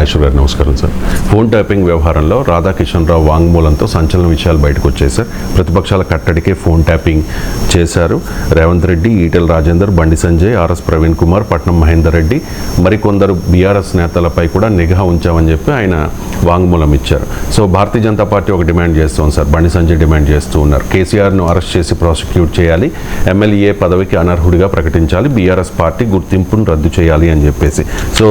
నాగేశ్వర గారు నమస్కారం sir. Phone tapping వ్యవహారంలో రాధాకిషన్ రావు వాంగ్మూలంతో సంచలన విషయాలు బయటకు వచ్చాయి సార్. ప్రతిపక్షాల కట్టడికే ఫోన్ ట్యాపింగ్ చేశారు రేవంత్ రెడ్డి, ఈటెల రాజేందర్, బండి సంజయ్, ఆర్ఎస్ ప్రవీణ్ కుమార్, పట్నం మహేందర్ రెడ్డి, మరికొందరు బీఆర్ఎస్ నేతలపై కూడా నిఘా ఉంచామని చెప్పి ఆయన వాంగ్మూలం ఇచ్చారు. సో భారతీయ జనతా పార్టీ ఒక డిమాండ్ చేస్తుంది సార్, బండి సంజయ్ డిమాండ్ చేస్తూ ఉన్నారు. కేసీఆర్ను అరెస్ట్ చేసి ప్రాసిక్యూట్ చేయాలి, ఎమ్మెల్యే పదవికి అనర్హుడిగా ప్రకటించాలి, బీఆర్ఎస్ పార్టీ గుర్తింపును రద్దు చేయాలి అని చెప్పేసి. సో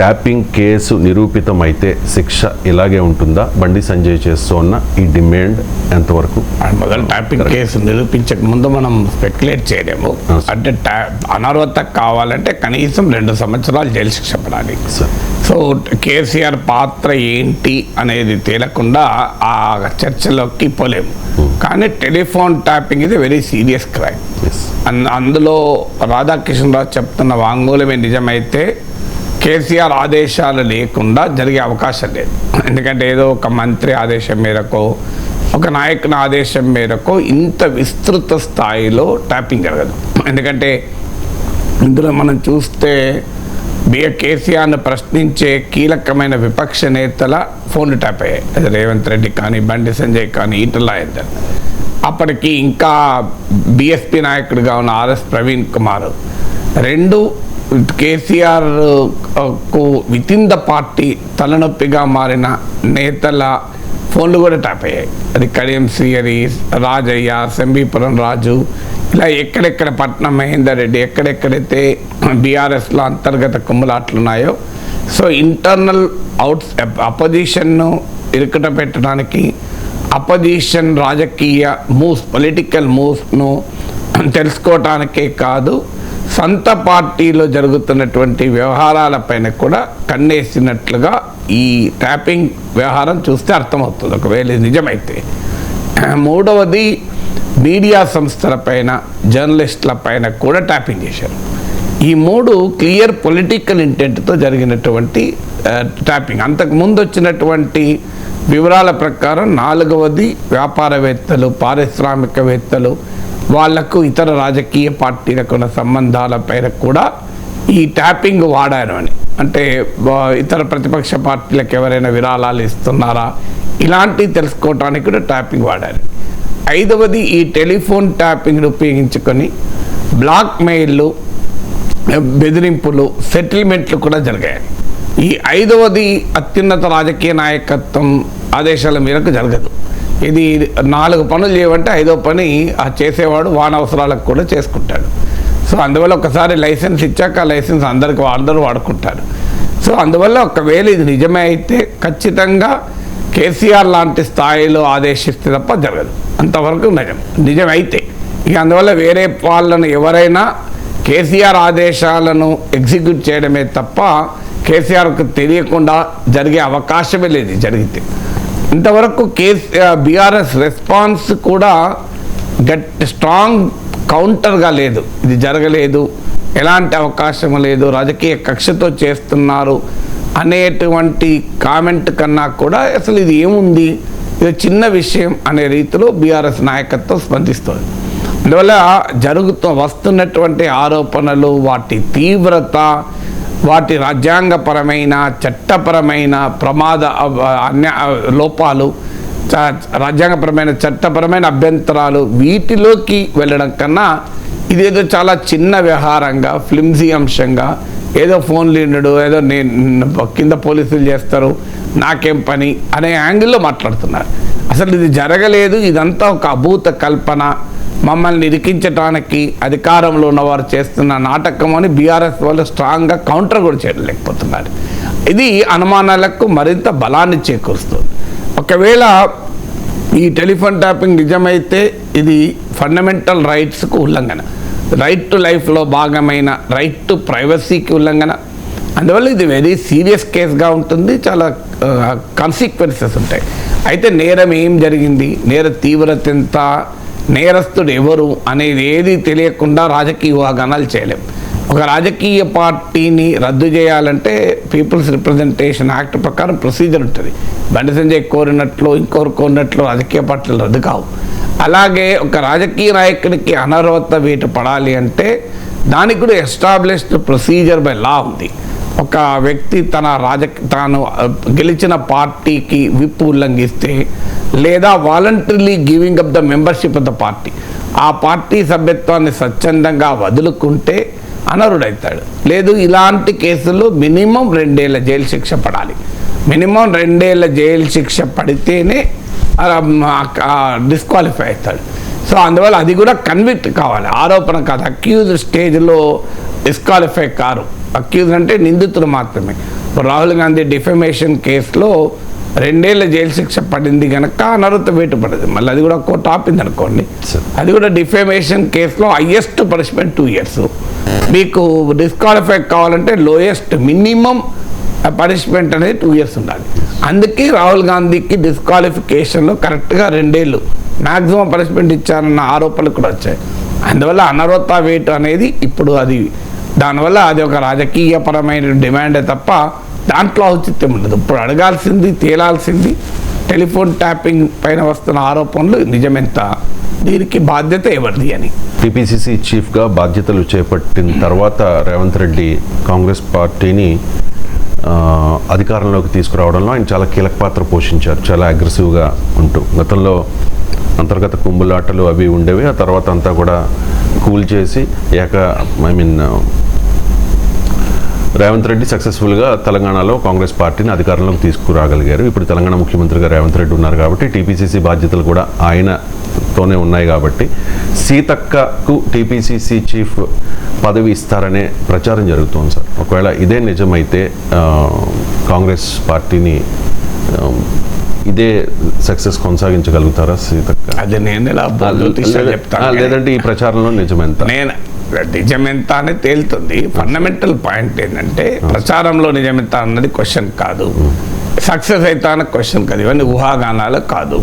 ట్యాపింగ్ కేసు నిరూపితమైతే శిక్ష ఇలాగే ఉంటుందా? బండి సంజయ్ చేస్తున్న ఈ డిమాండ్ ఎంతవరకు? మొదలు ట్యాపింగ్ కేసు నిరూపించక ముందు మనం స్పెక్యులేట్ చేయలేము. అంటే అనర్హత కావాలంటే కనీసం 2 సంవత్సరాలు జైలు శిక్ష పడాలి. సో కేసీఆర్ పాత్ర ఏంటి అనేది తేలకుండా ఆ చర్చలోకి పోలేము. కానీ టెలిఫోన్ ట్యాపింగ్ ఇది వెరీ సీరియస్ క్రైమ్. అందులో రాధాకిషన్ రావు చెప్తున్న వాంగ్మూలమే నిజమైతే కేసీఆర్ ఆదేశాలు లేకుండా జరిగే అవకాశం లేదు. ఎందుకంటే ఏదో ఒక మంత్రి ఆదేశం మేరకు, ఒక నాయకుని ఆదేశం మేరకు ఇంత విస్తృత స్థాయిలో ట్యాపింగ్ జరగదు. ఎందుకంటే ఇందులో మనం చూస్తే కేసీఆర్ను ప్రశ్నించే కీలకమైన విపక్ష నేతల ఫోన్లు ట్యాప్ అయ్యాయి. అది రేవంత్ రెడ్డి కానీ, బండి సంజయ్ కానీ, ఈటెల రాజేందర్. అప్పటికి ఇంకా బీఎస్పీ నాయకుడిగా ఉన్న ఆర్ఎస్ ప్రవీణ్ కుమార్, 2 కేసీఆర్కు విత్ ఇన్ ద పార్టీ తలనొప్పిగా మారిన నేతల ఫోన్లు కూడా ట్యాప్ అయ్యాయి. అది కడియం శ్రీహరి, రాజయ్య, సెంబీపురం రాజు, ఇలా ఎక్కడెక్కడ పట్నం మహేందర్ రెడ్డి, ఎక్కడెక్కడైతే బీఆర్ఎస్లో అంతర్గత కుమ్ములాట్లున్నాయో, సో ఇంటర్నల్ అపోజిషన్ను ఇరుకట పెట్టడానికి, అపోజిషన్ రాజకీయ మూవ్స్, పొలిటికల్ మూవ్స్ను తెలుసుకోవటానికే కాదు, సొంత పార్టీలో జరుగుతున్నటువంటి వ్యవహారాలపైన కూడా కన్నేసినట్లుగా ఈ ట్యాపింగ్ వ్యవహారం చూస్తే అర్థమవుతుంది, ఒకవేళ నిజమైతే. మూడవది, మీడియా సంస్థలపైన, జర్నలిస్టుల పైన కూడా ట్యాపింగ్ చేశారు. ఈ 3 క్లియర్ పొలిటికల్ ఇంటెంట్తో జరిగినటువంటి ట్యాపింగ్. అంతకుముందు వచ్చినటువంటి వివరాల ప్రకారం 4వది వ్యాపారవేత్తలు, పారిశ్రామికవేత్తలు, వాళ్లకు ఇతర రాజకీయ పార్టీలకు ఉన్న సంబంధాలపైన కూడా ఈ ట్యాపింగ్ వాడారు అని. అంటే ఇతర ప్రతిపక్ష పార్టీలకు ఎవరైనా విరాళాలు ఇస్తున్నారా, ఇలాంటివి తెలుసుకోవటానికి కూడా ట్యాపింగ్ వాడారు. 5వది, ఈ టెలిఫోన్ ట్యాపింగ్ను ఉపయోగించుకొని బ్లాక్ మెయిల్లు, బెదిరింపులు, సెటిల్మెంట్లు కూడా జరిగాయి. ఈ 5వది అత్యున్నత రాజకీయ నాయకత్వం ఆదేశాల మేరకు జరగదు. ఇది 4 పనులు చేయమంటే 5వ పని ఆ చేసేవాడు వాన అవసరాలకు కూడా చేసుకుంటాడు. సో అందువల్ల ఒకసారి లైసెన్స్ ఇచ్చాక ఆ లైసెన్స్ అందరూ వాడుకుంటారు. సో అందువల్ల ఒకవేళ ఇది నిజమే అయితే ఖచ్చితంగా కేసీఆర్ లాంటి స్థాయిలో ఆదేశిస్తే తప్ప జరగదు. అంతవరకు నిజమైతే ఇక అందువల్ల వేరే వాళ్ళను ఎవరైనా కేసీఆర్ ఆదేశాలను ఎగ్జిక్యూట్ చేయడమే తప్ప కేసీఆర్కు తెలియకుండా జరిగే అవకాశమే లేదు జరిగితే. ఇంతవరకు బీఆర్ఎస్ రెస్పాన్స్ కూడా స్ట్రాంగ్ కౌంటర్గా లేదు. ఇది జరగలేదు, ఎలాంటి అవకాశం లేదు, రాజకీయ కక్షతో చేస్తున్నారు అనేటువంటి కామెంట్ కన్నా కూడా అసలు ఇది ఏముంది, ఇది చిన్న విషయం అనే రీతిలో బీఆర్ఎస్ నాయకత్వం స్పందిస్తుంది. అందువల్ల వస్తున్నటువంటి ఆరోపణలు, వాటి తీవ్రత, వాటి రాజ్యాంగపరమైన, చట్టపరమైన లోపాలు, రాజ్యాంగపరమైన, చట్టపరమైన అభ్యంతరాలు, వీటిలోకి వెళ్ళడం కన్నా ఇదేదో చాలా చిన్న వ్యవహారంగా, ఫ్లిమ్జీ అంశంగా, ఏదో ఫోన్లు వినడు, ఏదో కింద పోలీసులు చేస్తారు, నాకేం పని అనే యాంగిల్లో మాట్లాడుతున్నారు. అసలు ఇది జరగలేదు, ఇదంతా ఒక అభూత కల్పన, మమ్మల్ని ఇరికించడానికి అధికారంలో ఉన్నవారు చేస్తున్న నాటకం అని బీఆర్ఎస్ వాళ్ళు స్ట్రాంగ్గా కౌంటర్ కూడా చేయలేకపోతున్నారు. ఇది అనుమానాలకు మరింత బలాన్ని చేకూరుస్తుంది. ఒకవేళ ఈ టెలిఫోన్ ట్యాపింగ్ నిజమైతే ఇది ఫండమెంటల్ రైట్స్కు ఉల్లంఘన, రైట్ టు లైఫ్లో భాగమైన రైట్ టు ప్రైవసీకి ఉల్లంఘన. అందువల్ల ఇది వెరీ సీరియస్ కేసుగా ఉంటుంది, చాలా కాన్సిక్వెన్సెస్ ఉంటాయి. అయితే నేరం ఏం జరిగింది, నేర తీవ్రత ఎంత, నేరస్తుడు ఎవరు అనేది ఏది తెలియకుండా రాజకీయ ఊహాగానాలు చేయలేం. ఒక రాజకీయ పార్టీని రద్దు చేయాలంటే పీపుల్స్ రిప్రజెంటేషన్ యాక్ట్ ప్రకారం ప్రొసీజర్ ఉంటుంది. బండి సంజయ్ కోరినట్లు, ఇంకొకరు కోరినట్లు రాజకీయ పార్టీలు రద్దు కావు. అలాగే ఒక రాజకీయ నాయకుడికి అనర్హత వేటు పడాలి అంటే దానికి కూడా ఎస్టాబ్లిష్డ్ ప్రొసీజర్ బై లా ఉంది. ఒక వ్యక్తి తాను గెలిచిన పార్టీకి విప్ ఉల్లంఘిస్తే లేదా voluntarily giving up the membership of the party, ఆ పార్టీ సభ్యత్వాన్ని స్వచ్ఛందంగా వదులుకుంటే అనర్హుడవుతాడు. లేదు, ఇలాంటి కేసుల్లో మినిమం 2 ఏళ్ల జైలు శిక్ష పడాలి. మినిమం 2 ఏళ్ల జైలు శిక్ష పడితేనే డిస్క్వాలిఫై అవుతాడు. సో అందువల్ల అది కూడా కన్విక్ట్ కావాలి, ఆరోపణ కాదు. అక్యూజ్ స్టేజ్లో డిస్క్వాలిఫై కారు. అక్యూజ్ అంటే నిందితులు మాత్రమే. రాహుల్ గాంధీ డిఫమేషన్ కేసులో 2 ఏళ్ల జైలు శిక్ష పడింది కనుక అనర్హత వేటు పడదు. మళ్ళీ అది కూడా కోర్టు ఆపింది అనుకోండి. అది కూడా డిఫమేషన్ కేసులో హైయెస్ట్ పనిష్మెంట్ 2 years. మీకు డిస్క్వాలిఫై కావాలంటే లోయెస్ట్ మినిమం పనిష్మెంట్ అనేది 2 years ఉండాలి. అందుకే రాహుల్ గాంధీకి డిస్క్వాలిఫికేషన్లో కరెక్ట్గా 2 ఏళ్ళు మ్యాక్సిమం పనిష్మెంట్ ఇచ్చారన్న ఆరోపణలు కూడా వచ్చాయి. అందువల్ల అనర్హత వేటు అనేది ఇప్పుడు దానివల్ల అది ఒక రాజకీయపరమైన డిమాండే తప్ప దాంట్లో ఔచిత్యం ఉండదు. ఇప్పుడు అడగాల్సింది, తేలాల్సింది టెలిఫోన్ ట్యాపింగ్ పైన వస్తున్న ఆరోపణలు నిజమెంత, దీనికి బాధ్యత ఎవరిది అని. టీపీసీసీ చీఫ్గా బాధ్యతలు చేపట్టిన తర్వాత రేవంత్ రెడ్డి కాంగ్రెస్ పార్టీని అధికారంలోకి తీసుకురావడంలో ఆయన చాలా కీలక పాత్ర పోషించారు, చాలా అగ్రెసివ్గా ఉంటూ. గతంలో అంతర్గత కుంబులాటలు అవి ఉండేవి, ఆ తర్వాత అంతా కూడా కూల్ చేసి రేవంత్ రెడ్డి సక్సెస్ఫుల్గా తెలంగాణలో కాంగ్రెస్ పార్టీని అధికారంలోకి తీసుకురాగలిగారు. ఇప్పుడు తెలంగాణ ముఖ్యమంత్రిగా రేవంత్ రెడ్డి ఉన్నారు కాబట్టి టీపీసీసీ బాధ్యతలు కూడా ఆయనతోనే ఉన్నాయి కాబట్టి సీతక్కకు టీపీసీసీ చీఫ్ పదవి ఇస్తారనే ప్రచారం జరుగుతోంది సార్. ఒకవేళ ఇదే నిజమైతే కాంగ్రెస్ పార్టీని ఇదే సక్సెస్ కొనసాగించగలుగుతారా సీతక్క? అదే నేను లేదంటే ఈ ప్రచారంలో నిజమెంత? నిజమెంత అనేది తేలుతుంది. ఫండమెంటల్ పాయింట్ ఏంటంటే ప్రచారంలో నిజమెంత అన్నది క్వశ్చన్ కాదు, సక్సెస్ అవుతా అన్న క్వశ్చన్ కాదు, ఇవన్నీ ఊహాగానాలు కాదు.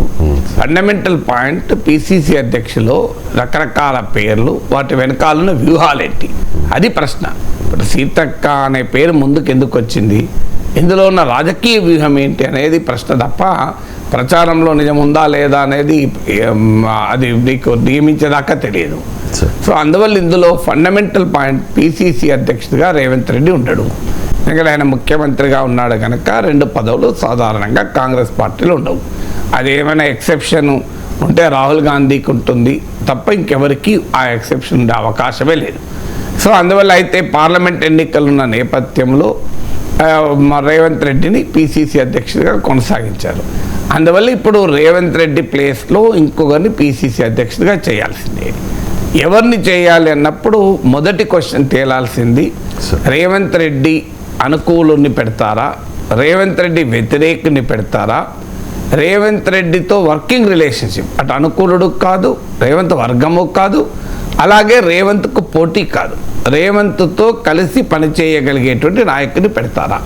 ఫండమెంటల్ పాయింట్ పిసిసి అధ్యక్షులు రకరకాల పేర్లు, వాటి వెనకాలన్న వ్యూహాలేంటి, అది ప్రశ్న. ఇప్పుడు సీతక్క అనే పేరు ముందుకు ఎందుకు వచ్చింది, ఇందులో ఉన్న రాజకీయ వ్యూహం ఏంటి అనేది ప్రశ్న తప్ప ప్రచారంలో నిజం ఉందా లేదా అనేది అది నీకు నియమించేదాకా తెలియదు. సో అందువల్ల ఇందులో ఫండమెంటల్ పాయింట్ పిసిసి అధ్యక్షుడిగా రేవంత్ రెడ్డి ఉండడు. ఎందుకంటే ఆయన ముఖ్యమంత్రిగా ఉన్నాడు కనుక 2 పదవులు సాధారణంగా కాంగ్రెస్ పార్టీలో ఉండవు. అది ఏమైనా ఎక్సెప్షన్ ఉంటే రాహుల్ గాంధీకి ఉంటుంది తప్ప ఇంకెవరికి ఆ ఎక్సెప్షన్ ఉండే అవకాశమే లేదు. సో అందువల్ల అయితే పార్లమెంట్ ఎన్నికలు ఉన్న నేపథ్యంలో రేవంత్ రెడ్డిని పిసిసి అధ్యక్షుడిగా కొనసాగించారు. అందువల్ల ఇప్పుడు రేవంత్ రెడ్డి ప్లేస్లో ఇంకొకరిని పిసిసి అధ్యక్షుడిగా చేయాల్సిందే. ఎవరిని చేయాలి అన్నప్పుడు మొదటి క్వశ్చన్ తేలాల్సింది, రేవంత్ రెడ్డి అనుకూలుని పెడతారా, రేవంత్ రెడ్డి వ్యతిరేకుని పెడతారా, రేవంత్ రెడ్డితో వర్కింగ్ రిలేషన్షిప్, అటు అనుకూలుడు కాదు, రేవంత్ వర్గము కాదు, అలాగే రేవంత్కు పోటీ కాదు, రేవంత్తో కలిసి పనిచేయగలిగేటువంటి నాయకుని పెడతారా,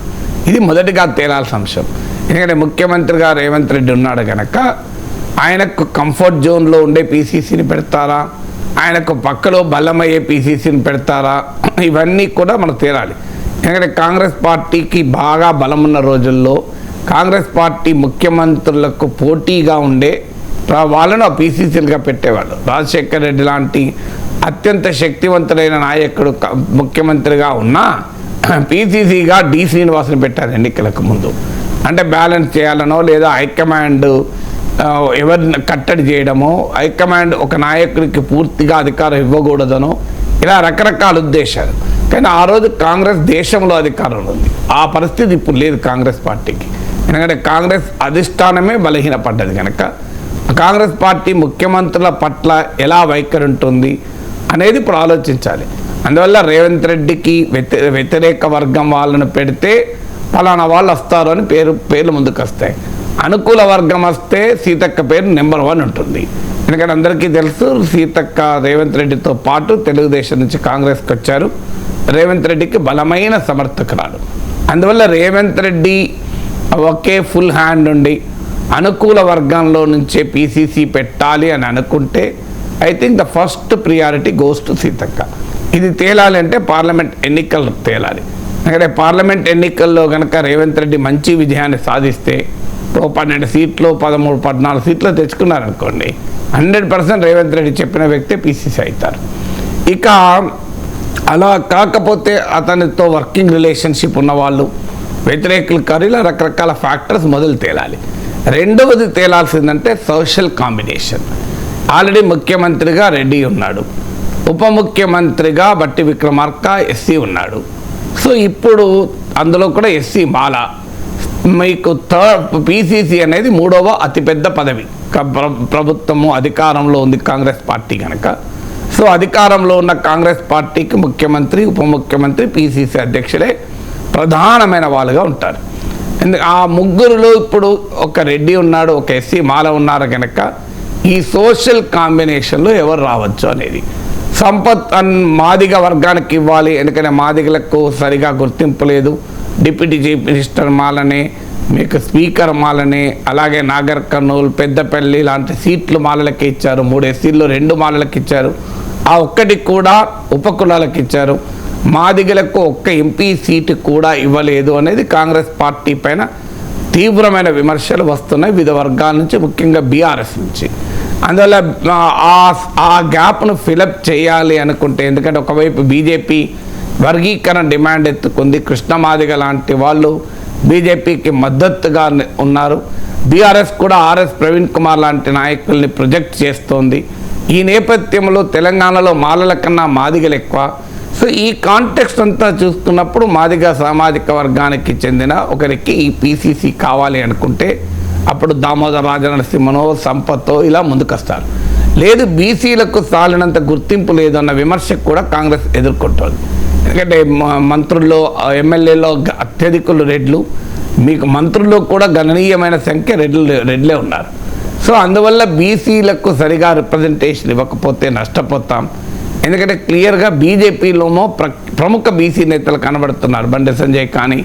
ఇది మొదటిగా తేలాల్సిన అంశం. ఎందుకంటే ముఖ్యమంత్రిగా రేవంత్ రెడ్డి ఉన్నాడు కనుక ఆయనకు కంఫర్ట్ జోన్లో ఉండే పిసిసిని పెడతారా, ఆయనకు పక్కలో బలమయ్యే పిసిసిని పెడతారా, ఇవన్నీ కూడా మనకు తేలాలి. ఎందుకంటే కాంగ్రెస్ పార్టీకి బాగా బలమున్న రోజుల్లో కాంగ్రెస్ పార్టీ ముఖ్యమంత్రులకు పోటీగా ఉండే వాళ్ళను పిసిసిలుగా పెట్టేవాళ్ళు. రాజశేఖర రెడ్డి లాంటి అత్యంత శక్తివంతుడైన నాయకుడు ముఖ్యమంత్రిగా ఉన్నా పిసిసిగా డి శ్రీనివాస్ని పెట్టారు ఎన్నికలకు ముందు. అంటే బ్యాలెన్స్ చేయాలనో లేదా హైకమాండ్ ఎవరిని కట్టడి చేయడమో, హైకమాండ్ ఒక నాయకుడికి పూర్తిగా అధికారం ఇవ్వకూడదనో, ఇలా రకరకాల ఉద్దేశాలు. కానీ ఆ రోజు కాంగ్రెస్ దేశంలో అధికారంలో ఉంది. ఆ పరిస్థితి ఇప్పుడు లేదు కాంగ్రెస్ పార్టీకి. ఎందుకంటే కాంగ్రెస్ అధిష్టానమే బలహీనపడ్డది కనుక కాంగ్రెస్ పార్టీ ముఖ్యమంత్రుల పట్ల ఎలా వైఖరి ఉంటుంది అనేది ఇప్పుడు ఆలోచించాలి. అందువల్ల రేవంత్ రెడ్డికి వ్యతిరేక వర్గం వాళ్ళను పెడితే ఫలానా వాళ్ళు వస్తారు అని పేర్లు ముందుకు వస్తాయి. అనుకూల వర్గం వస్తే సీతక్క పేరు నెంబర్ 1 ఉంటుంది. ఎందుకంటే అందరికీ తెలుసు సీతక్క రేవంత్ రెడ్డితో పాటు తెలుగుదేశం నుంచి కాంగ్రెస్కి వచ్చారు. రేవంత్ రెడ్డికి బలమైన సమర్థకురాలు. అందువల్ల రేవంత్ రెడ్డి ఒకే ఫుల్ హ్యాండ్ ఉండి అనుకూల వర్గంలో నుంచే పిసిసి పెట్టాలి అని అనుకుంటే I think the first priority goes to Seethakka. ఇది తేలాలి అంటే పార్లమెంట్ ఎన్నికలు తేలాలి. ఎందుకంటే పార్లమెంట్ ఎన్నికల్లో కనుక రేవంత్ రెడ్డి మంచి విజయాన్ని సాధిస్తే 12 సీట్లు 13, 14 సీట్లు తెచ్చుకున్నారనుకోండి, 100% రేవంత్ రెడ్డి చెప్పిన వ్యక్తే పిసిసి అవుతారు. ఇక అలా కాకపోతే అతనితో వర్కింగ్ రిలేషన్షిప్ ఉన్నవాళ్ళు వ్యతిరేకులు కాదు, ఇలా రకరకాల ఫ్యాక్టర్స్ మొదలు తేలాలి. రెండవది తేలాల్సిందంటే సోషల్ కాంబినేషన్. ఆల్రెడీ ముఖ్యమంత్రిగా రెడ్డి ఉన్నాడు, ఉప ముఖ్యమంత్రిగా బట్టి విక్రమార్క ఎస్సీ ఉన్నాడు. సో ఇప్పుడు అందులో కూడా ఎస్సీ మాల, మీకు పిసిసి అనేది మూడవ అతిపెద్ద పదవి. ప్రభుత్వము అధికారంలో ఉంది కాంగ్రెస్ పార్టీ కనుక. సో అధికారంలో ఉన్న కాంగ్రెస్ పార్టీకి ముఖ్యమంత్రి, ఉప ముఖ్యమంత్రి, పిసిసి అధ్యక్షులే ప్రధానమైన వాళ్ళుగా ఉంటారు. ఆ ముగ్గురులో ఇప్పుడు ఒక రెడ్డి ఉన్నాడు, ఒక ఎస్సీ మాల ఉన్నారు కనుక ఈ సోషల్ కాంబినేషన్లో ఎవరు రావచ్చు అనేది. సంపత్ మాదిగ వర్గానికి ఇవ్వాలి, ఎందుకంటే మాదిగలకు సరిగా గుర్తింపు లేదు. డిప్యూటీ చీఫ్ మినిస్టర్ మాలనే, మీకు స్పీకర్ మాలనే, అలాగే నాగర్ కర్నూలు, పెద్దపల్లి లాంటి సీట్లు మాలలకి ఇచ్చారు. 3 ఎస్సీల్లో 2 మాలలకు ఇచ్చారు. ఆ ఒక్కటి కూడా ఉపకులాలకు ఇచ్చారు. మాదిగలకు ఒక్క ఎంపీ సీటు కూడా ఇవ్వలేదు అనేది కాంగ్రెస్ పార్టీ పైన తీవ్రమైన విమర్శలు వస్తున్నాయి వివిధ వర్గాల నుంచి, ముఖ్యంగా బీఆర్ఎస్ నుంచి. అందువల్ల ఆ గ్యాప్ను ఫిలప్ చేయాలి అనుకుంటే, ఎందుకంటే ఒకవైపు బీజేపీ వర్గీకరణ డిమాండ్ ఎత్తుకుంది, కృష్ణ మాదిగ లాంటి వాళ్ళు బీజేపీకి మద్దతుగా ఉన్నారు. బీఆర్ఎస్ కూడా ఆర్ఎస్ ప్రవీణ్ కుమార్ లాంటి నాయకుల్ని ప్రొజెక్ట్ చేస్తోంది. ఈ నేపథ్యంలో తెలంగాణలో మాలల కన్నా మాదిగలు ఎక్కువ. సో ఈ కాంటెక్స్ట్ అంతా చూస్తున్నప్పుడు మాదిగ సామాజిక వర్గానికి చెందిన ఒకరికి ఈ పిసిసి కావాలి అనుకుంటే అప్పుడు దామోదర్ రాజనరసింహనో, సంపత్తో ఇలా ముందుకొస్తారు. లేదు, బీసీలకు సాలినంత గుర్తింపు లేదు అన్న విమర్శకు కూడా కాంగ్రెస్ ఎదుర్కొంటుంది. ఎందుకంటే మంత్రుల్లో, ఎమ్మెల్యేలో అత్యధికులు రెడ్లు, మీకు మంత్రుల్లో కూడా గణనీయమైన సంఖ్య రెడ్లే ఉన్నారు. సో అందువల్ల బీసీలకు సరిగా రిప్రజెంటేషన్ ఇవ్వకపోతే నష్టపోతాం. ఎందుకంటే క్లియర్గా బీజేపీలోనో ప్రముఖ బీసీ నేతలు కనబడుతున్నారు. బండి సంజయ్ కానీ,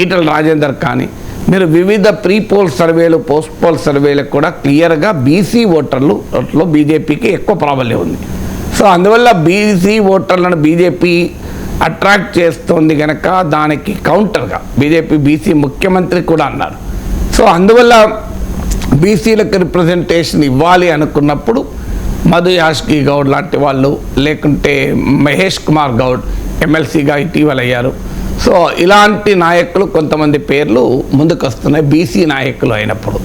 ఈటల రాజేందర్ కానీ. మీరు వివిధ ప్రీ పోల్ సర్వేలు, పోస్ట్ పోల్ సర్వేలకు కూడా క్లియర్గా బీసీ ఓటర్లు బీజేపీకి ఎక్కువ ప్రాబల్యం ఉంది. సో అందువల్ల బీసీ ఓటర్లను బీజేపీ అట్రాక్ట్ చేస్తుంది కనుక దానికి కౌంటర్గా బీసీ ముఖ్యమంత్రి కూడా అన్నారు. సో అందువల్ల బీసీలకు రిప్రజెంటేషన్ ఇవ్వాలి అనుకున్నప్పుడు మధు యాష్కి గౌడ్ లాంటి వాళ్ళు, లేకుంటే మహేష్ కుమార్ గౌడ్ ఎమ్మెల్సీగా ఇటీవల అయ్యారు. సో ఇలాంటి నాయకులు కొంతమంది పేర్లు ముందుకు వస్తున్నాయి బీసీ నాయకులు అయినప్పుడు.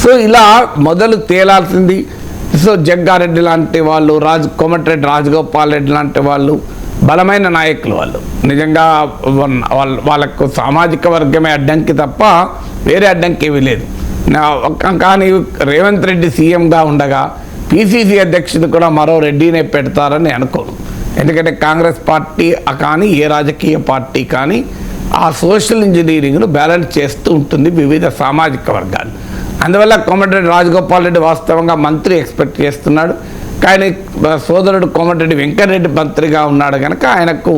సో ఇలా మొదలు తేలాల్సింది. సో జగ్గారెడ్డి లాంటి వాళ్ళు, కోమటిరెడ్డి రాజగోపాల్ రెడ్డి లాంటి వాళ్ళు బలమైన నాయకులు. వాళ్ళు నిజంగా వాళ్ళకు సామాజిక వర్గమే అడ్డంకి తప్ప వేరే అడ్డంకి ఏమీ లేదు. కానీ రేవంత్ రెడ్డి సీఎంగా ఉండగా పిసిసి అధ్యక్షుడు కూడా మరో రెడ్డినే పెడతారని అనుకోను. ఎందుకంటే కాంగ్రెస్ పార్టీ కానీ ఏ రాజకీయ పార్టీ కానీ ఆ సోషల్ ఇంజనీరింగ్ను బ్యాలెన్స్ చేస్తూ ఉంటుంది వివిధ సామాజిక వర్గాలు. అందువల్ల కోమటిరెడ్డి రాజగోపాల్ రెడ్డి వాస్తవంగా మంత్రి ఎక్స్పెక్ట్ చేస్తున్నాడు. కానీ సోదరుడు కోమటిరెడ్డి వెంకటరెడ్డి మంత్రిగా ఉన్నాడు కనుక ఆయనకు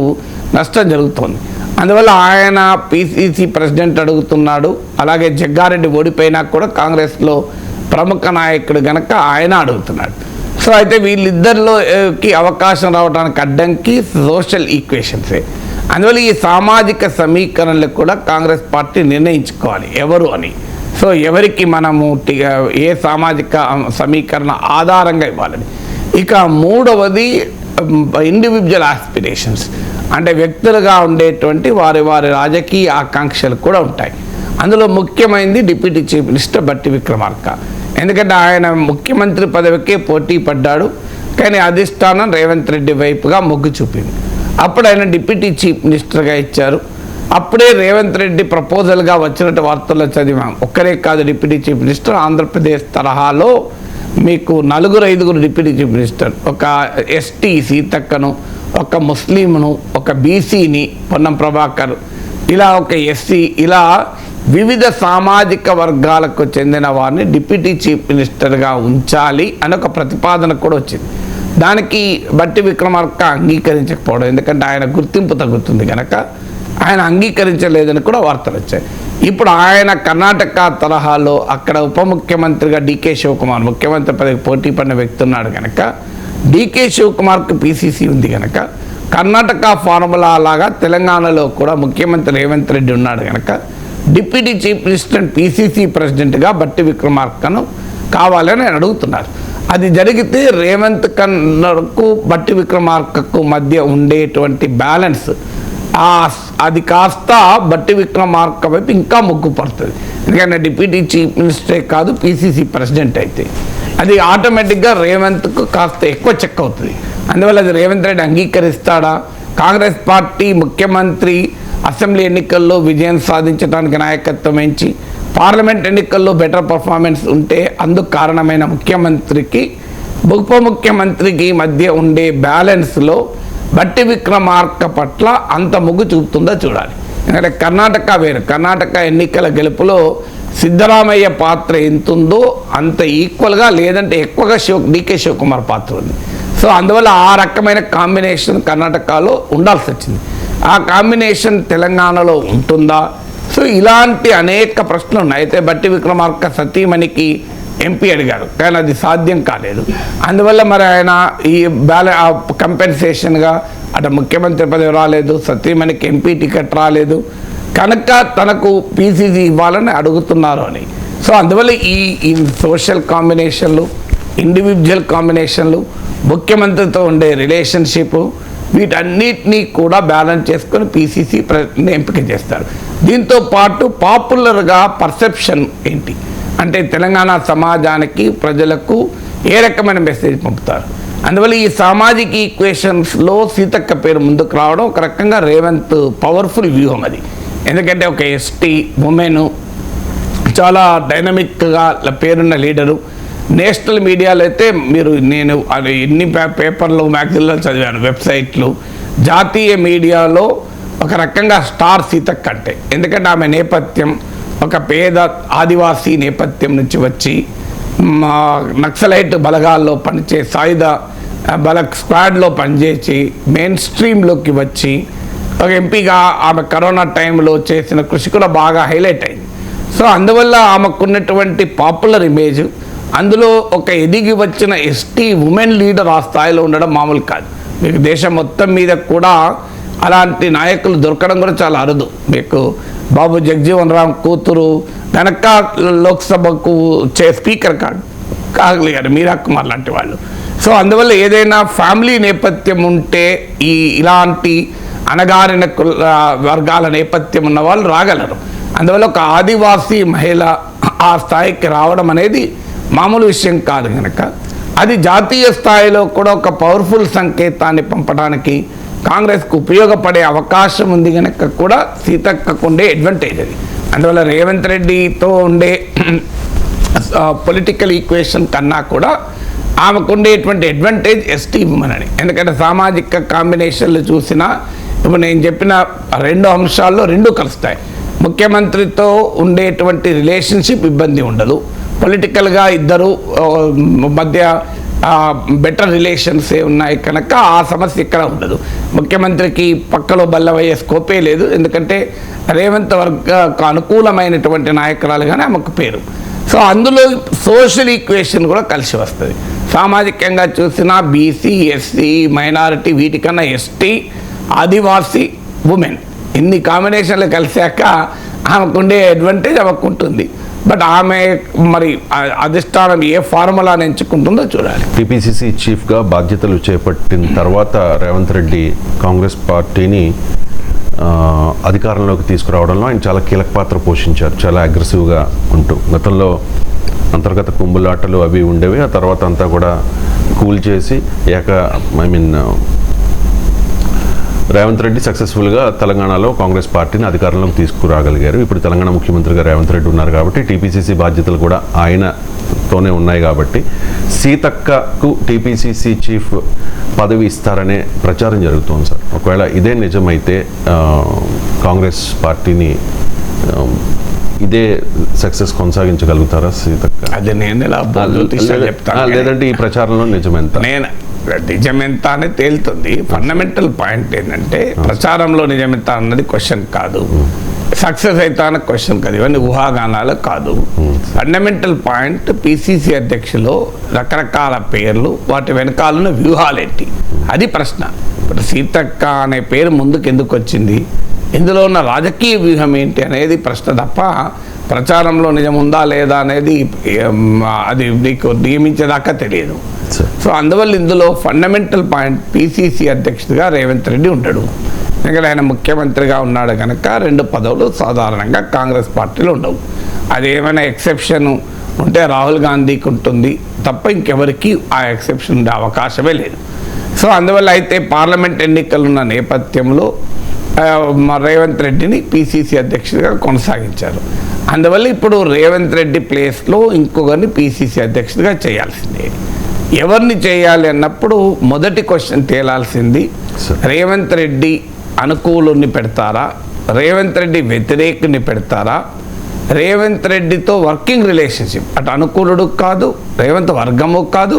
నష్టం జరుగుతోంది. అందువల్ల ఆయన పిసిసి ప్రెసిడెంట్ అడుగుతున్నాడు. అలాగే జగ్గారెడ్డి ఓడిపోయినా కూడా కాంగ్రెస్లో ప్రముఖ నాయకుడు కనుక ఆయన అడుగుతున్నాడు. సో అయితే వీళ్ళిద్దరిలోకి అవకాశం రావడానికి అడ్డంకి సోషల్ ఈక్వేషన్సే. అందువల్ల ఈ సామాజిక సమీకరణలు కూడా కాంగ్రెస్ పార్టీ నిర్ణయించుకోవాలి ఎవరు అని. సో ఎవరికి మనము ఏ సామాజిక సమీకరణ ఆధారంగా ఇవ్వాలని. ఇక మూడవది ఇండివిజువల్ ఆస్పిరేషన్స్, అంటే వ్యక్తులుగా ఉండేటువంటి వారి రాజకీయ ఆకాంక్షలు కూడా ఉంటాయి. అందులో ముఖ్యమైనది డిప్యూటీ చీఫ్ మినిస్టర్ బట్టి విక్రమార్క. ఎందుకంటే ఆయన ముఖ్యమంత్రి పదవికే పోటీ పడ్డాడు, కానీ అధిష్టానం రేవంత్ రెడ్డి వైపుగా మొగ్గు చూపింది. అప్పుడు ఆయన డిప్యూటీ చీఫ్ మినిస్టర్గా ఇచ్చారు. అప్పుడే రేవంత్ రెడ్డి ప్రపోజల్గా వచ్చినట్టు వార్తల్లో చదివాం. ఒక్కరే కాదు డిప్యూటీ చీఫ్ మినిస్టర్, ఆంధ్రప్రదేశ్ తరహాలో మీకు 4-5 డిప్యూటీ చీఫ్ మినిస్టర్, ఒక ఎస్టీ సీతక్కను, ఒక ముస్లింను, ఒక బీసీని పొన్నం ప్రభాకర్, ఇలా ఒక ఎస్సీ, ఇలా వివిధ సామాజిక వర్గాలకు చెందిన వారిని డిప్యూటీ చీఫ్ మినిస్టర్గా ఉంచాలి అని ఒక ప్రతిపాదన కూడా వచ్చింది. దానికి బట్టి విక్రమార్క అంగీకరించకపోవడం, ఎందుకంటే ఆయన గుర్తింపు తగ్గుతుంది కనుక ఆయన అంగీకరించలేదని కూడా వార్తలు వచ్చాయి. ఇప్పుడు ఆయన కర్ణాటక తరహాలో అక్కడ ఉప ముఖ్యమంత్రిగా డీకే శివకుమార్, ముఖ్యమంత్రి పదవికి పోటీ పడిన వ్యక్తి ఉన్నాడు కనుక, డీకే శివకుమార్కి పిసిసి ఉంది కనుక కర్ణాటక ఫార్ములా లాగా తెలంగాణలో కూడా ముఖ్యమంత్రి రేవంత్ రెడ్డి ఉన్నాడు కనుక డిప్యూటీ చీఫ్ మినిస్టర్ పిసిసి ప్రెసిడెంట్గా బట్టి విక్రమార్కను కావాలని ఆయన అడుగుతున్నారు. అది జరిగితే రేవంత్ కన్నకు బట్టి విక్రమార్కకు మధ్య ఉండేటువంటి బ్యాలెన్స్ అది కాస్త బట్టి విక్రమార్క వైపు ఇంకా మొగ్గు పడుతుంది. ఎందుకంటే డిప్యూటీ చీఫ్ మినిస్టరే కాదు, పిసిసి ప్రెసిడెంట్ అయితే అది ఆటోమేటిక్గా రేవంత్కు కాస్త ఎక్కువ చెక్ అవుతుంది. అందువల్ల అది రేవంత్ రెడ్డి అంగీకరిస్తాడా, కాంగ్రెస్ పార్టీ ముఖ్యమంత్రి అసెంబ్లీ ఎన్నికల్లో విజయం సాధించడానికి నాయకత్వం వహించి పార్లమెంట్ ఎన్నికల్లో బెటర్ పర్ఫార్మెన్స్ ఉంటే అందుకు కారణమైన ముఖ్యమంత్రికి ఉప ముఖ్యమంత్రికి మధ్య ఉండే బ్యాలెన్స్లో బట్టి విక్రమార్క పట్ల అంత మొగ్గు చూపుతుందో చూడాలి. ఎందుకంటే కర్ణాటక వేరు, కర్ణాటక ఎన్నికల గెలుపులో సిద్ధరామయ్య పాత్ర ఎంతుందో అంత ఈక్వల్గా లేదంటే ఎక్కువగా డికే శివకుమార్ పాత్ర ఉంది. సో అందువల్ల ఆ రకమైన కాంబినేషన్ కర్ణాటకలో ఉండాల్సి వచ్చింది. ఆ కాంబినేషన్ తెలంగాణలో ఉంటుందా? సో ఇలాంటి అనేక ప్రశ్నలు ఉన్నాయి. అయితే బట్టి విక్రమార్క సతీమణికి ఎంపీ అడిగారు, కానీ అది సాధ్యం కాలేదు. అందువల్ల మరి ఆయన ఈ కంపెన్సేషన్గా అటు ముఖ్యమంత్రి పదవి రాలేదు, సతీమణికి ఎంపీ టికెట్ రాలేదు కనుక తనకు పీసీసీ ఇవ్వాలని అడుగుతున్నారు అని. సో అందువల్ల ఈ సోషల్ కాంబినేషన్లు, ఇండివిజువల్ కాంబినేషన్లు, ముఖ్యమంత్రితో ఉండే రిలేషన్షిప్, వీటన్నిటినీ కూడా బ్యాలెన్స్ చేసుకొని పీసీసీ ఎంపిక చేస్తారు. దీంతో పాటు పాపులర్గా పర్సెప్షన్ ఏంటి అంటే తెలంగాణ సమాజానికి ప్రజలకు ఏ రకమైన మెసేజ్ పంపుతారు. అందువల్ల ఈ సామాజిక ఈక్వేషన్స్లో సీతక్క పేరు ముందుకు రావడం ఒక రకంగా రేవంత్ పవర్ఫుల్ వ్యూహం అది. ఎందుకంటే ఒక ఎస్టీ ఉమెను, చాలా డైనమిక్గా పేరున్న లీడరు. నేషనల్ మీడియాలో అయితే నేను అది ఎన్ని పేపర్లు మ్యాగజైన్లో చదివాను, వెబ్సైట్లు, జాతీయ మీడియాలో ఒక రకంగా స్టార్ సీతక్క అంటే. ఎందుకంటే ఆమె నేపథ్యం ఒక పేద ఆదివాసీ నేపథ్యం నుంచి వచ్చి నక్సలైట్ బలగాల్లో పనిచే సాయుధ బల స్క్వాడ్లో పనిచేసి మెయిన్ స్ట్రీమ్లోకి వచ్చి ఒక ఎంపీగా ఆమె కరోనా టైంలో చేసిన కృషి కూడా బాగా హైలైట్ అయింది. సో అందువల్ల ఆమెకున్నటువంటి పాపులర్ ఇమేజ్, అందులో ఒక ఎదిగి వచ్చిన ఎస్టీ ఉమెన్ లీడర్ ఆ స్థాయిలో ఉండడం మామూలు కాదు. మీకు దేశం మొత్తం మీద కూడా అలాంటి నాయకులు దొరకడం కూడా చాలా అరుదు. మీకు బాబు జగజీవన్ రామ్ కూతురు కనుక లోక్సభకు స్పీకర్ కాగలిగారు, మీరా కుమార్ లాంటి వాళ్ళు. సో అందువల్ల ఏదైనా ఫ్యామిలీ నేపథ్యం ఉంటే ఇలాంటి అణగారిన వర్గాల నేపథ్యం ఉన్న వాళ్ళు రాగలరు. అందువల్ల ఒక ఆదివాసీ మహిళ ఆ స్థాయికి రావడం అనేది మామూలు విషయం కాదు. కనుక అది జాతీయ స్థాయిలో కూడా ఒక పవర్ఫుల్ సంకేతాన్ని పంపడానికి కాంగ్రెస్కు ఉపయోగపడే అవకాశం ఉంది. కనుక కూడా సీతక్కకు ఉండే అడ్వాంటేజ్ అది. అందువల్ల రేవంత్ రెడ్డితో ఉండే పొలిటికల్ ఈక్వేషన్ కన్నా కూడా ఆమెకు ఉండేటువంటి అడ్వాంటేజ్ ఎస్టీ ఉమెన్ అని. ఎందుకంటే సామాజిక కాంబినేషన్లు చూసినా ఇప్పుడు నేను చెప్పిన రెండు అంశాల్లో రెండు కలుస్తాయి. ముఖ్యమంత్రితో ఉండేటువంటి రిలేషన్షిప్ ఇబ్బంది ఉండదు, పొలిటికల్గా ఇద్దరు మధ్య బెటర్ రిలేషన్స్ ఉన్నాయి కనుక ఆ సమస్య ఇక్కడ ఉండదు. ముఖ్యమంత్రికి పక్కలో బల్లవయ్యే స్కోపే లేదు. ఎందుకంటే రేవంత్ వర్గకు అనుకూలమైనటువంటి నాయకురాలుగానే ఆమెకు పేరు. సో అందులో సోషల్ ఈక్వేషన్ కూడా కలిసి వస్తుంది. సామాజికంగా చూసినా బీసీ, ఎస్సీ, మైనారిటీ, వీటికన్నా ఎస్టీ, ఆదివాసీ, ఉమెన్ ఇన్ని కాంబినేషన్లు కలిసాక ఆమెకుండే అడ్వాంటేజ్ ఆమెకు ఉంటుంది. బట్ ఆమె మరి అధిష్టానం ఏ ఫార్ములాని ఎంచుకుంటుందో చూడాలి. టీపీసీసీ చీఫ్గా బాధ్యతలు చేపట్టిన తర్వాత రేవంత్ రెడ్డి కాంగ్రెస్ పార్టీని అధికారంలోకి తీసుకురావడంలో ఆయన చాలా కీలక పాత్ర పోషించారు, చాలా అగ్రెసివ్గా ఉంటూ. గతంలో అంతర్గత కుంబులాటలు అవి ఉండేవి, ఆ తర్వాత అంతా కూడా కూల్ చేసి రేవంత్ రెడ్డి సక్సెస్ఫుల్గా తెలంగాణలో కాంగ్రెస్ పార్టీని అధికారంలోకి తీసుకురాగలిగారు. ఇప్పుడు తెలంగాణ ముఖ్యమంత్రిగా రేవంత్ రెడ్డి ఉన్నారు కాబట్టి టీపీసీసీ బాధ్యతలు కూడా ఆయనతోనే ఉన్నాయి కాబట్టి సీతక్కకు టీపీసీసీ చీఫ్ పదవి ఇస్తారనే ప్రచారం జరుగుతోంది సార్. ఒకవేళ ఇదే నిజమైతే కాంగ్రెస్ పార్టీని ఇదే సక్సెస్ కొనసాగించగలుగుతారా సీతక్క? అదే నేను లేదంటే ఈ ప్రచారంలో నిజమెంత? నిజమెంత అనేది తేలుతుంది. ఫండమెంటల్ పాయింట్ ఏంటంటే ప్రచారంలో నిజమెంత అన్నది క్వశ్చన్ కాదు, సక్సెస్ అవుతా అన్న క్వశ్చన్ కాదు, ఇవన్నీ ఊహాగానాలు కాదు. ఫండమెంటల్ పాయింట్ పిసిసి అధ్యక్షులు రకరకాల పేర్లు, వాటి వెనకాలన్న వ్యూహాలేంటి, అది ప్రశ్న. ఇప్పుడు సీతక్క అనే పేరు ముందుకు ఎందుకు వచ్చింది? ఇందులో ఉన్న రాజకీయ వ్యూహం ఏంటి అనేది ప్రశ్న తప్ప ప్రచారంలో నిజం ఉందా లేదా అనేది అది నీకు నియమించేదాకా తెలియదు. సో అందువల్ల ఇందులో ఫండమెంటల్ పాయింట్ పిసిసి అధ్యక్షుడిగా రేవంత్ రెడ్డి ఉంటాడు. ఎందుకంటే ఆయన ముఖ్యమంత్రిగా ఉన్నాడు కనుక 2 పదవులు సాధారణంగా కాంగ్రెస్ పార్టీలో ఉండవు. అది ఏమైనా ఎక్సెప్షన్ ఉంటే రాహుల్ గాంధీకి ఉంటుంది తప్ప ఇంకెవరికి ఆ ఎక్సెప్షన్ ఉండే అవకాశమే లేదు. సో అందువల్ల అయితే పార్లమెంట్ ఎన్నికలు ఉన్న నేపథ్యంలో రేవంత్ రెడ్డిని పిసిసి అధ్యక్షుడిగా కొనసాగించారు. అందువల్ల ఇప్పుడు రేవంత్ రెడ్డి ప్లేస్లో ఇంకొకరిని పిసిసి అధ్యక్షుడిగా చేయాల్సిందే. ఎవరిని చేయాలి అన్నప్పుడు మొదటి క్వశ్చన్ తేలాల్సింది, రేవంత్ రెడ్డి అనుకూలుని పెడతారా, రేవంత్ రెడ్డి వ్యతిరేకుని పెడతారా, రేవంత్ రెడ్డితో వర్కింగ్ రిలేషన్షిప్ అటు అనుకూలుడు కాదు, రేవంత్ వర్గము కాదు,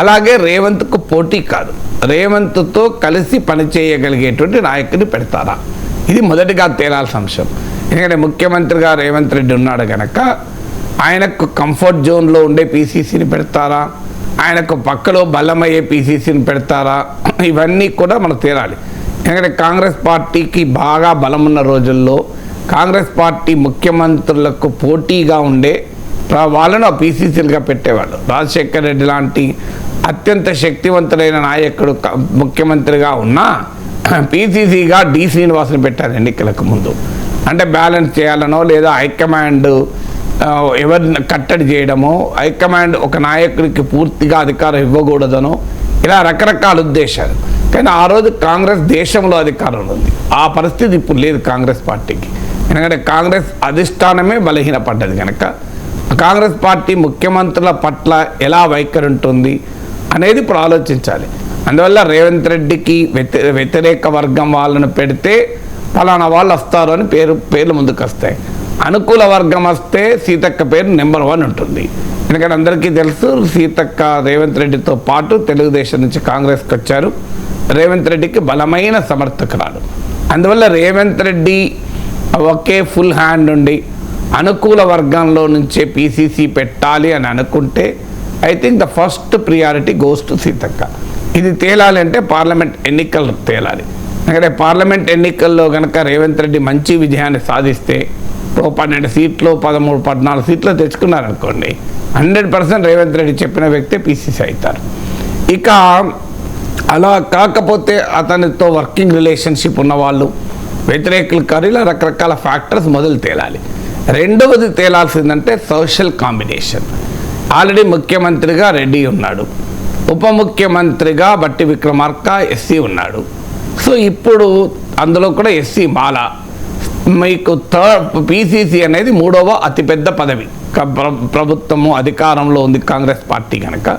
అలాగే రేవంత్కు పోటీ కాదు, రేవంత్తో కలిసి పనిచేయగలిగేటువంటి నాయకుడిని పెడతారా, ఇది మొదటిగా తేలాల్సిన అంశం. ఎందుకంటే ముఖ్యమంత్రిగా రేవంత్ రెడ్డి ఉన్నాడు కనుక ఆయనకు కంఫర్ట్ జోన్లో ఉండే పిసిసిని పెడతారా, ఆయనకు పక్కలో బలమయ్యే పిసిసిని పెడతారా, ఇవన్నీ కూడా మనకు తేలాలి. ఎందుకంటే కాంగ్రెస్ పార్టీకి బాగా బలమున్న రోజుల్లో కాంగ్రెస్ పార్టీ ముఖ్యమంత్రులకు పోటీగా ఉండే వాళ్ళను పిసిసిలుగా పెట్టేవాళ్ళు. రాజశేఖర్ రెడ్డి లాంటి అత్యంత శక్తివంతుడైన నాయకుడు ముఖ్యమంత్రిగా ఉన్నా పిసిసిగా డి శ్రీనివాసుని పెట్టారు ఎన్నికలకు ముందు. అంటే బ్యాలెన్స్ చేయాలనో లేదా హైకమాండ్ ఎవరిని కట్టడి చేయడమో, హైకమాండ్ ఒక నాయకుడికి పూర్తిగా అధికారం ఇవ్వకూడదనో, ఇలా రకరకాల ఉద్దేశాలు. కానీ ఆ రోజు కాంగ్రెస్ దేశంలో అధికారంలో ఉంది. ఆ పరిస్థితి ఇప్పుడు లేదు కాంగ్రెస్ పార్టీకి. ఎందుకంటే కాంగ్రెస్ అధిష్టానమే బలహీనపడ్డది కనుక కాంగ్రెస్ పార్టీ ముఖ్యమంత్రుల పట్ల ఎలా వైఖరి ఉంటుంది అనేది ఇప్పుడు ఆలోచించాలి. అందువల్ల రేవంత్ రెడ్డికి వ్యతిరేక వర్గం వాళ్ళను పెడితే ఫలానా వాళ్ళు వస్తారు అని పేర్లు ముందుకు వస్తాయి. అనుకూల వర్గం వస్తే సీతక్క పేరు నెంబర్ 1 ఉంటుంది. ఎందుకంటే అందరికీ తెలుసు సీతక్క రేవంత్ రెడ్డితో పాటు తెలుగుదేశం నుంచి కాంగ్రెస్కి వచ్చారు. రేవంత్ రెడ్డికి బలమైన సమర్థకురాలు. అందువల్ల రేవంత్ రెడ్డి ఒకే ఫుల్ హ్యాండ్ ఉండి అనుకూల వర్గంలో నుంచే పిసిసి పెట్టాలి అని అనుకుంటే I think the first priority goes to Seethakka. ఇది తేలాలి అంటే పార్లమెంట్ ఎన్నికలు తేలాలి. ఎందుకంటే పార్లమెంట్ ఎన్నికల్లో కనుక రేవంత్ రెడ్డి మంచి విజయాన్ని సాధిస్తే 12 సీట్లు 13-14 సీట్లు తెచ్చుకున్నారనుకోండి, 100% రేవంత్ రెడ్డి చెప్పిన వ్యక్తే పిసిసి అవుతారు. ఇక అలా కాకపోతే అతనితో వర్కింగ్ రిలేషన్షిప్ ఉన్నవాళ్ళు, వ్యతిరేకులు కాదు, ఇలా రకరకాల ఫ్యాక్టర్స్ మొదలు తేలాలి. రెండవది తేలాల్సిందంటే సోషల్ కాంబినేషన్. ఆల్రెడీ ముఖ్యమంత్రిగా రెడ్డి ఉన్నాడు, ఉప ముఖ్యమంత్రిగా బట్టి విక్రమార్క ఎస్సీ ఉన్నాడు. సో ఇప్పుడు అందులో కూడా ఎస్సీ మాల. మీకు పిసిసి అనేది 3వ అతిపెద్ద పదవి. ప్రభుత్వము అధికారంలో ఉంది కాంగ్రెస్ పార్టీ కనుక.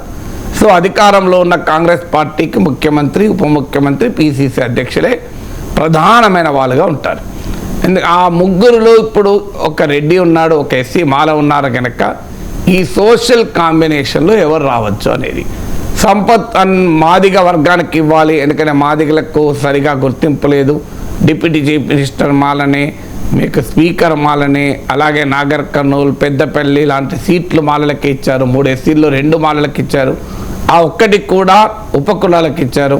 సో అధికారంలో ఉన్న కాంగ్రెస్ పార్టీకి ముఖ్యమంత్రి, ఉప ముఖ్యమంత్రి, పిసిసి అధ్యక్షులే ప్రధానమైన వాళ్ళుగా ఉంటారు. ఆ ముగ్గురులో ఇప్పుడు ఒక రెడ్డి ఉన్నాడు, ఒక ఎస్సీ మాల ఉన్నారు కనుక ఈ సోషల్ కాంబినేషన్లో ఎవరు రావచ్చు అనేది. సంపత్ మాదిగ వర్గానికి ఇవ్వాలి, ఎందుకంటే మాదిగలకు సరిగా గుర్తింపు లేదు. డిప్యూటీ చీఫ్ మినిస్టర్ మాలనే, మీకు స్పీకర్ మాలనే, అలాగే నాగర్ కర్నూలు, పెద్దపల్లి లాంటి సీట్లు మాలలకి ఇచ్చారు. 3 ఎస్సీల్లో 2 మాలలకు ఇచ్చారు. ఆ ఒక్కటి కూడా ఉపకులాలకు ఇచ్చారు.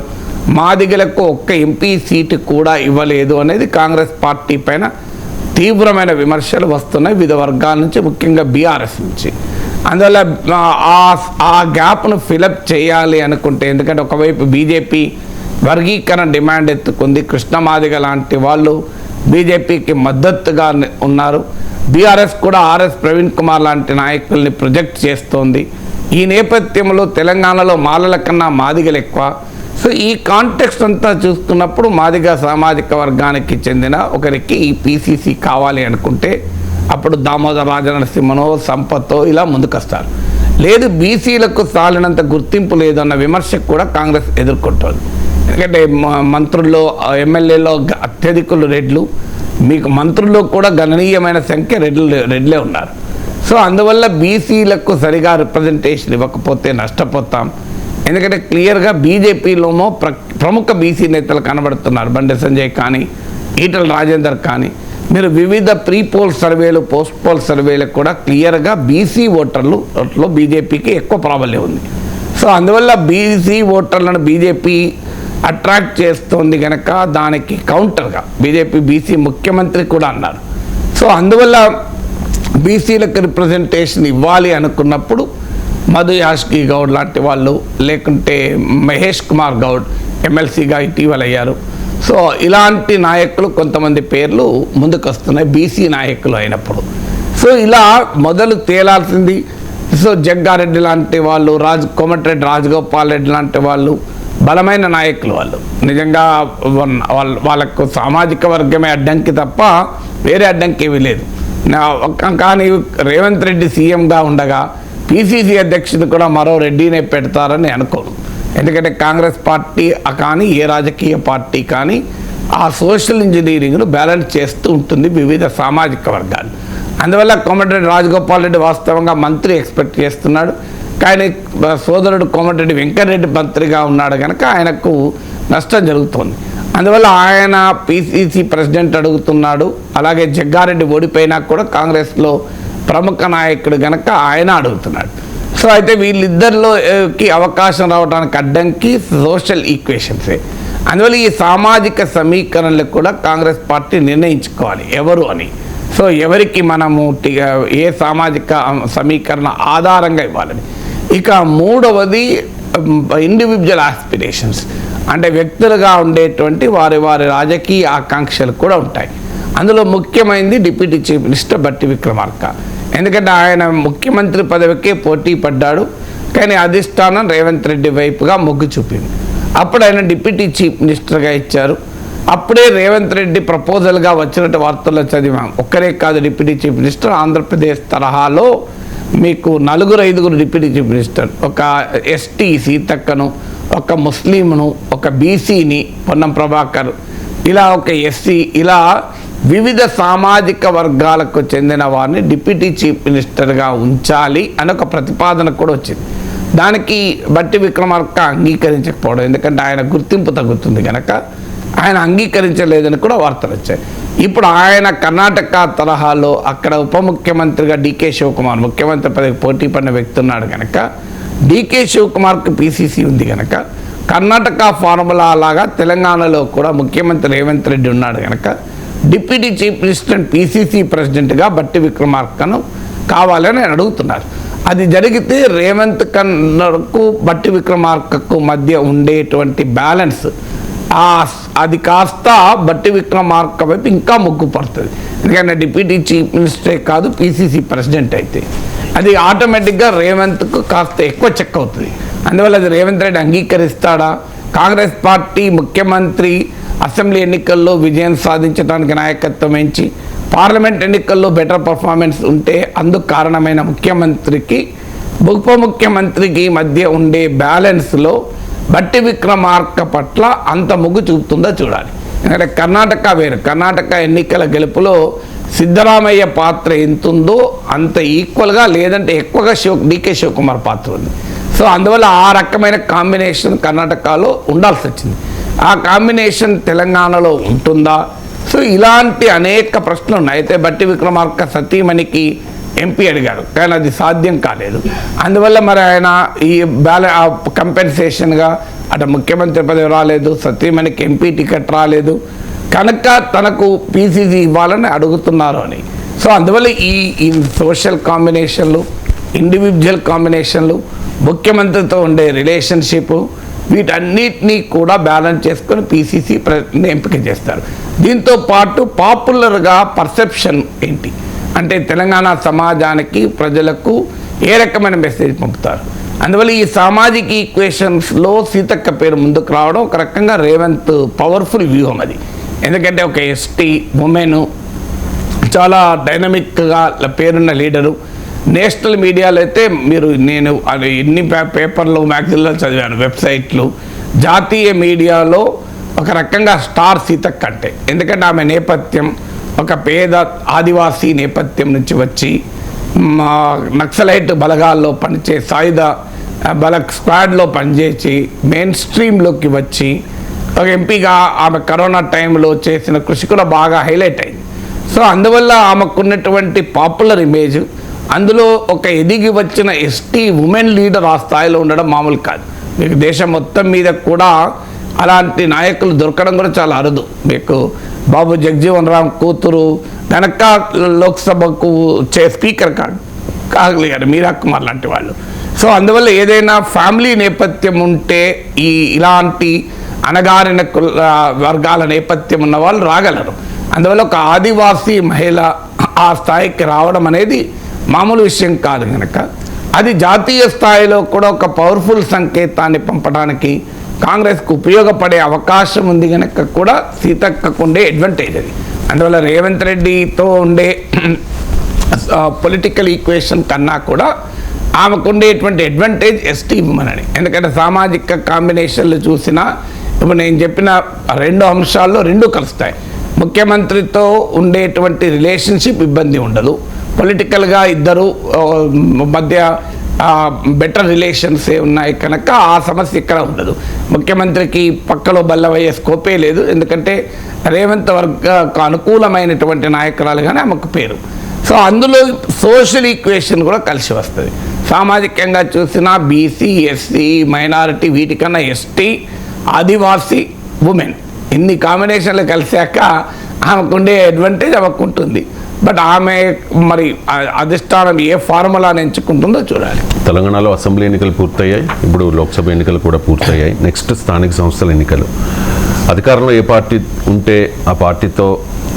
మాదిగలకు ఒక్క ఎంపీ సీటు కూడా ఇవ్వలేదు అనేది కాంగ్రెస్ పార్టీ పైన తీవ్రమైన విమర్శలు వస్తున్నాయి వివిధ వర్గాల నుంచి, ముఖ్యంగా బీఆర్ఎస్ నుంచి. అందువల్ల ఆ గ్యాప్ను ఫిలప్ చేయాలి అనుకుంటే, ఎందుకంటే ఒకవైపు బీజేపీ వర్గీకరణ డిమాండ్ ఎత్తుకుంది, కృష్ణమాదిగ లాంటి వాళ్ళు బీజేపీకి మద్దతుగా ఉన్నారు. బీఆర్ఎస్ కూడా ఆర్ఎస్ ప్రవీణ్ కుమార్ లాంటి నాయకుల్ని ప్రొజెక్ట్ చేస్తోంది. ఈ నేపథ్యంలో తెలంగాణలో మాలల కన్నా మాదిగలు ఎక్కువ. సో ఈ కాంటెక్స్ట్ అంతా చూస్తున్నప్పుడు మాదిగ సామాజిక వర్గానికి చెందిన ఒకరికి ఈ పిసిసి కావాలి అనుకుంటే అప్పుడు దామోదర రాజనరసింహనో సంపత్తో ఇలా ముందుకొస్తారు. లేదు బీసీలకు సాలినంత గుర్తింపు లేదన్న విమర్శకు కూడా కాంగ్రెస్ ఎదుర్కొంటుంది. ఎందుకంటే మంత్రుల్లో ఎమ్మెల్యేలో అత్యధికులు రెడ్లు, మీకు మంత్రుల్లో కూడా గణనీయమైన సంఖ్య రెడ్లే ఉన్నారు. సో అందువల్ల బీసీలకు సరిగా రిప్రజెంటేషన్ ఇవ్వకపోతే నష్టపోతాం. ఎందుకంటే క్లియర్గా బీజేపీలోనో ప్రముఖ బీసీ నేతలు కనబడుతున్నారు. బండి సంజయ్ కానీ, ఈటల రాజేందర్ కానీ. మీరు వివిధ ప్రీ పోల్ సర్వేలు, పోస్ట్ పోల్ సర్వేలకు కూడా క్లియర్గా బీసీ ఓటర్లో బీజేపీకి ఎక్కువ ప్రాబల్యం ఉంది. సో అందువల్ల బీసీ ఓటర్లను బీజేపీ అట్రాక్ట్ చేస్తోంది కనుక దానికి కౌంటర్గా బీజేపీ బీసీ ముఖ్యమంత్రి కూడా అన్నారు. సో అందువల్ల బీసీలకు రిప్రజెంటేషన్ ఇవ్వాలి అనుకున్నప్పుడు మధు యాష్కి గౌడ్ లాంటి వాళ్ళు, లేకుంటే మహేష్ కుమార్ గౌడ్ ఎమ్మెల్సీగా ఇటీవల అయ్యారు. సో ఇలాంటి నాయకులు కొంతమంది పేర్లు ముందుకు వస్తున్నాయి బీసీ నాయకులు అయినప్పుడు. సో ఇలా మొదలు తేలాల్సింది. సో జగ్గారెడ్డి లాంటి వాళ్ళు, కోమటిరెడ్డి రాజగోపాల్ రెడ్డి లాంటి వాళ్ళు బలమైన నాయకులు. వాళ్ళు నిజంగా వాళ్ళకు సామాజిక వర్గమే అడ్డంకి తప్ప వేరే అడ్డంకి ఏమీ లేదు. కానీ రేవంత్ రెడ్డి సీఎంగా ఉండగా పిసిసి అధ్యక్షుడు కూడా మరో రెడ్డినే పెడతారని అనుకోను. ఎందుకంటే కాంగ్రెస్ పార్టీ కానీ ఏ రాజకీయ పార్టీ కానీ ఆ సోషల్ ఇంజనీరింగ్ను బ్యాలెన్స్ చేస్తూ ఉంటుంది వివిధ సామాజిక వర్గాలు. అందువల్ల కోమటిరెడ్డి రాజగోపాల్ రెడ్డి వాస్తవంగా మంత్రి ఎక్స్పెక్ట్ చేస్తున్నాడు. కానీ సోదరుడు కోమటిరెడ్డి వెంకటరెడ్డి మంత్రిగా ఉన్నాడు కనుక ఆయనకు నష్టం జరుగుతోంది. అందువల్ల ఆయన పిసిసి ప్రెసిడెంట్ అడుగుతున్నాడు. అలాగే జగ్గారెడ్డి ఓడిపోయినా కూడా కాంగ్రెస్లో ప్రముఖ నాయకుడు కనుక ఆయన అడుగుతున్నాడు. సో అయితే వీళ్ళిద్దరిలోకి అవకాశం రావడానికి అడ్డంకి సోషల్ ఈక్వేషన్సే. అందువల్ల ఈ సామాజిక సమీకరణలు కూడా కాంగ్రెస్ పార్టీ నిర్ణయించుకోవాలి ఎవరు అని. సో ఎవరికి మనము ఏ సామాజిక సమీకరణ ఆధారంగా ఇవ్వాలని. ఇక మూడవది ఇండివిజువల్ ఆస్పిరేషన్స్, అంటే వ్యక్తులుగా ఉండేటువంటి వారి రాజకీయ ఆకాంక్షలు కూడా ఉంటాయి. అందులో ముఖ్యమైనది డిప్యూటీ చీఫ్ మినిస్టర్ బట్టి విక్రమార్క. ఎందుకంటే ఆయన ముఖ్యమంత్రి పదవికే పోటీ పడ్డాడు, కానీ అధిష్టానం రేవంత్ రెడ్డి వైపుగా మొగ్గు చూపింది. అప్పుడు ఆయన డిప్యూటీ చీఫ్ మినిస్టర్గా ఇచ్చారు. అప్పుడే రేవంత్ రెడ్డి ప్రపోజల్గా వచ్చినట్టు వార్తల్లో చదివాం. ఒక్కరే కాదు డిప్యూటీ చీఫ్ మినిస్టర్, ఆంధ్రప్రదేశ్ తరహాలో మీకు 4-5 డిప్యూటీ చీఫ్ మినిస్టర్, ఒక ఎస్టీ సీతక్కను, ఒక ముస్లింను, ఒక బీసీని పొన్నం ప్రభాకర్, ఇలా ఒక ఎస్సీ, ఇలా వివిధ సామాజిక వర్గాలకు చెందిన వారిని డిప్యూటీ చీఫ్ మినిస్టర్గా ఉంచాలి అని ఒక ప్రతిపాదన కూడా వచ్చింది. దానికి బట్టి విక్రమార్క అంగీకరించకపోవడం, ఎందుకంటే ఆయన గుర్తింపు తగ్గుతుంది కనుక ఆయన అంగీకరించలేదని కూడా వార్తలు వచ్చాయి. ఇప్పుడు ఆయన కర్ణాటక తరహాలో అక్కడ ఉప ముఖ్యమంత్రిగా డీకే శివకుమార్, ముఖ్యమంత్రి పదవికి పోటీ పడిన వ్యక్తి ఉన్నాడు కనుక, డీకే శివకుమార్కి పిసిసి ఉంది కనుక, కర్ణాటక ఫార్ములా లాగా తెలంగాణలో కూడా ముఖ్యమంత్రి రేవంత్ రెడ్డి ఉన్నాడు కనుక డిప్యూటీ చీఫ్ మినిస్టర్ పిసిసి ప్రెసిడెంట్గా బట్టి విక్రమార్కను కావాలని అడుగుతున్నారు. అది జరిగితే రేవంత్ కన్నకు బట్టి విక్రమార్కకు మధ్య ఉండేటువంటి బ్యాలెన్స్ అది కాస్త బట్టి విక్రమార్క వైపు ఇంకా మొగ్గు పడుతుంది. ఎందుకంటే డిప్యూటీ చీఫ్ మినిస్టరే కాదు పిసిసి ప్రెసిడెంట్ అయితే అది ఆటోమేటిక్గా రేవంత్కు కాస్త ఎక్కువ చెక్ అవుతుంది. అందువల్ల అది రేవంత్ రెడ్డి అంగీకరిస్తాడా? కాంగ్రెస్ పార్టీ ముఖ్యమంత్రి అసెంబ్లీ ఎన్నికల్లో విజయం సాధించడానికి నాయకత్వం వహించి పార్లమెంట్ ఎన్నికల్లో బెటర్ పర్ఫార్మెన్స్ ఉంటే అందుకు కారణమైన ముఖ్యమంత్రికి ఉప ముఖ్యమంత్రికి మధ్య ఉండే బ్యాలెన్స్లో బట్టి విక్రమార్క పట్ల అంత మొగ్గు చూపుతుందో చూడాలి. ఎందుకంటే కర్ణాటక వేరు, కర్ణాటక ఎన్నికల గెలుపులో సిద్ధరామయ్య పాత్ర ఎంతుందో అంత ఈక్వల్గా లేదంటే ఎక్కువగా డీకే శివకుమార్ పాత్ర ఉంది. సో అందువల్ల ఆ రకమైన కాంబినేషన్ కర్ణాటకలో ఉండాల్సి వచ్చింది. ఆ కాంబినేషన్ తెలంగాణలో ఉంటుందా? సో ఇలాంటి అనేక ప్రశ్నలు ఉన్నాయి. అయితే బట్టి విక్రమార్క సతీమణికి ఎంపీ అడిగారు, కానీ అది సాధ్యం కాలేదు. అందువల్ల మరి ఆయన ఈ కంపెన్సేషన్గా అటు ముఖ్యమంత్రి పదవి రాలేదు, సతీమణికి ఎంపీ టికెట్ రాలేదు కనుక తనకు పిసిసి ఇవ్వాలని అడుగుతున్నారు అని. సో అందువల్ల ఈ సోషల్ కాంబినేషన్లు, ఇండివిజువల్ కాంబినేషన్లు, ముఖ్యమంత్రితో ఉండే రిలేషన్షిప్, వీటన్నిటినీ కూడా బ్యాలెన్స్ చేసుకొని పిసిసి ప్రెసిడెంట్ని ఎంపిక చేస్తారు. దీంతో పాటు పాపులర్గా పర్సెప్షన్ ఏంటి అంటే తెలంగాణ సమాజానికి ప్రజలకు ఏ రకమైన మెసేజ్ పంపుతారు. అందువల్ల ఈ సామాజిక ఈక్వేషన్స్లో సీతక్క పేరు ముందుకు రావడం ఒక రకంగా రేవంత్ పవర్ఫుల్ వ్యూహం అది. ఎందుకంటే ఒక ఎస్టీ ఉమెను, చాలా డైనమిక్గా పేరున్న లీడరు. నేషనల్ మీడియాలో అయితే నేను ఎన్ని పేపర్లు మ్యాగజైన్లో చదివాను, వెబ్సైట్లు, జాతీయ మీడియాలో ఒక రకంగా స్టార్ సీతక్క అంటే. ఎందుకంటే ఆమె నేపథ్యం ఒక పేద ఆదివాసీ నేపథ్యం నుంచి వచ్చి నక్సలైట్ బలగాల్లో పనిచే సాయుధ స్క్వాడ్లో పనిచేసి మెయిన్ స్ట్రీమ్లోకి వచ్చి ఒక ఎంపీగా ఆమె కరోనా టైంలో చేసిన కృషి కూడా బాగా హైలైట్ అయింది. సో అందువల్ల ఆమెకున్నటువంటి పాపులర్ ఇమేజ్, అందులో ఒక ఎదిగి వచ్చిన ఎస్టీ ఉమెన్ లీడర్ ఆ స్థాయిలో ఉండడం మామూలు కాదు. మీకు దేశం మొత్తం మీద కూడా అలాంటి నాయకులు దొరకడం కూడా చాలా అరుదు. మీకు బాబు జగజీవన్ రామ్ కూతురు వెనక లోక్సభకు స్పీకర్ కాగలిగారు మీరా కుమార్ లాంటి వాళ్ళు. సో అందువల్ల ఏదైనా ఫ్యామిలీ నేపథ్యం ఉంటే ఇలాంటి అణగారిన వర్గాల నేపథ్యం ఉన్న వాళ్ళు రాగలరు. అందువల్ల ఒక ఆదివాసీ మహిళ ఆ స్థాయికి రావడం అనేది మామూలు విషయం కాదు కనుక అది జాతీయ స్థాయిలో కూడా ఒక పవర్ఫుల్ సంకేతాన్ని పంపడానికి కాంగ్రెస్కు ఉపయోగపడే అవకాశం ఉంది కనుక కూడా సీతక్కకు ఉండే అడ్వాంటేజ్ అది. అందువల్ల రేవంత్ రెడ్డితో ఉండే పొలిటికల్ ఈక్వేషన్ కన్నా కూడా ఆమెకు ఉండేటువంటి అడ్వాంటేజ్ ఎస్టీ ఉమెన్ అని. ఎందుకంటే సామాజిక కాంబినేషన్లు చూసినా ఇప్పుడు నేను చెప్పిన 2 అంశాల్లో 2 కలుస్తాయి. ముఖ్యమంత్రితో ఉండేటువంటి రిలేషన్షిప్ ఇబ్బంది ఉండదు, పొలిటికల్గా ఇద్దరు మధ్య బెటర్ రిలేషన్స్ ఉన్నాయి కనుక ఆ సమస్య ఇక్కడ ఉండదు. ముఖ్యమంత్రికి పక్కలో బల్లవయ్యే స్కోపే లేదు, ఎందుకంటే రేవంత్ వర్గకు అనుకూలమైనటువంటి నాయకురాలుగానే ఆమెకు పేరు. సో అందులో సోషల్ ఈక్వేషన్ కూడా కలిసి వస్తుంది. సామాజికంగా చూసినా బీసీ, ఎస్సీ, మైనారిటీ, వీటికన్నా ఎస్టీ, ఆదివాసీ, ఉమెన్ ఇన్ని కాంబినేషన్లు కలిసాక ఆమెకుండే అడ్వాంటేజ్ ఆమెకు ఉంటుంది. బట్ ఆమె మరి అధిష్టానం ఏ ఫార్ములాని ఎంచుకుంటుందో చూడాలి. తెలంగాణలో అసెంబ్లీ ఎన్నికలు పూర్తయ్యాయి, ఇప్పుడు లోక్సభ ఎన్నికలు కూడా పూర్తయ్యాయి. నెక్స్ట్ స్థానిక సంస్థల ఎన్నికలు. అధికారంలో ఏ పార్టీ ఉంటే ఆ పార్టీతో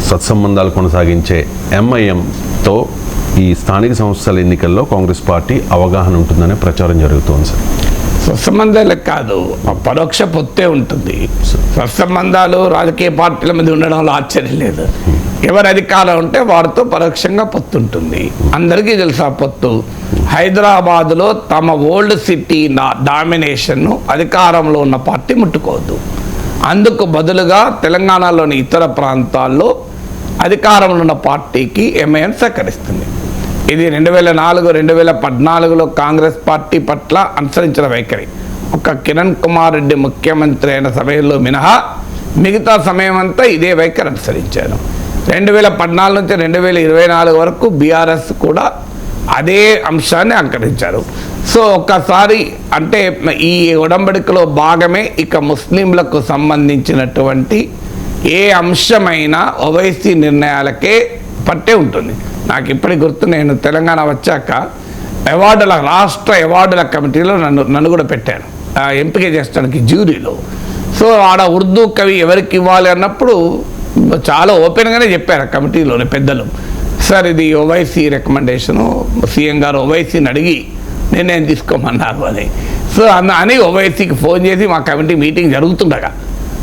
సత్సంబంధాలు కొనసాగించే ఎంఐఎంతో ఈ స్థానిక సంస్థల ఎన్నికల్లో కాంగ్రెస్ పార్టీ అవగాహన ఉంటుందనే ప్రచారం జరుగుతోంది సార్. సత్సంబంధాలకు కాదు, పరోక్ష పొత్తే ఉంటుంది. సత్సంబంధాలు రాజకీయ పార్టీల మీద ఉండడంలో ఆశ్చర్యం లేదు. ఎవరు అధికారం ఉంటే వారితో పరోక్షంగా పొత్తు ఉంటుంది. అందరికీ తెలుసు ఆ పొత్తు. హైదరాబాదులో తమ ఓల్డ్ సిటీ డామినేషన్ను అధికారంలో ఉన్న పార్టీ ముట్టుకోవద్దు. అందుకు బదులుగా తెలంగాణలోని ఇతర ప్రాంతాల్లో అధికారంలో ఉన్న పార్టీకి ఎంఐఎం సహకరిస్తుంది. ఇది 2004, 2014లో కాంగ్రెస్ పార్టీ పట్ల అనుసరించిన వైఖరి. ఒక కిరణ్ కుమార్ రెడ్డి ముఖ్యమంత్రి అయిన సమయంలో మినహా మిగతా సమయం అంతా ఇదే వైఖరి అనుసరించారు. 2014 నుంచి 2024 వరకు బీఆర్ఎస్ కూడా అదే అంశాన్ని అంకరించారు. సో ఒక్కసారి అంటే ఈ ఉడంబడికలో భాగమే ఇక ముస్లింలకు సంబంధించినటువంటి ఏ అంశమైనా ఓవైసీ నిర్ణయాలకే పట్టే ఉంటుంది. నాకు ఇప్పటికి గుర్తు, నేను తెలంగాణ వచ్చాక రాష్ట్ర అవార్డుల కమిటీలో నన్ను కూడా పెట్టాను ఎంపిక చేసడానికి జ్యూరీలో. సో ఆడ ఉర్దూ కవి ఎవరికి ఇవ్వాలి అన్నప్పుడు చాలా ఓపెన్గానే చెప్పారు కమిటీలోని పెద్దలు, సార్ ఇది ఓవైసీ రికమెండేషను, సీఎం గారు ఓవైసీని అడిగి నిర్ణయం తీసుకోమన్నారు అని. సో అని ఓవైసీకి ఫోన్ చేసి, మా కమిటీ మీటింగ్ జరుగుతుండగా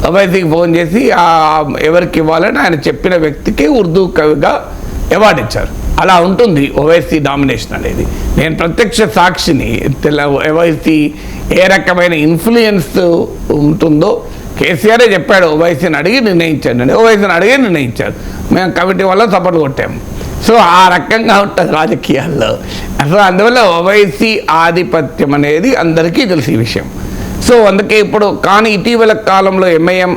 ఓవైసీకి ఫోన్ చేసి ఎవరికి ఇవ్వాలని ఆయన చెప్పిన వ్యక్తికి ఉర్దూ కవిగా అవార్డు ఇచ్చారు. అలా ఉంటుంది ఓవైసీ డామినేషన్ అనేది. నేను ప్రత్యక్ష సాక్షిని. ఓవైసీ ఏ రకమైన ఇన్ఫ్లుయెన్స్ ఉంటుందో కేసీఆరే చెప్పాడు, ఓవైసీని అడిగి నిర్ణయించాడు అని. ఓవైసీని అడిగి నిర్ణయించాడు, మేము కమిటీ వల్ల సపోర్ట్ కొట్టాము. సో ఆ రకంగా ఉంటుంది రాజకీయాల్లో. అసలు అందువల్ల ఓవైసీ ఆధిపత్యం అనేది అందరికీ తెలిసి విషయం. సో అందుకే ఇప్పుడు కానీ ఇటీవల కాలంలో ఎంఐఎం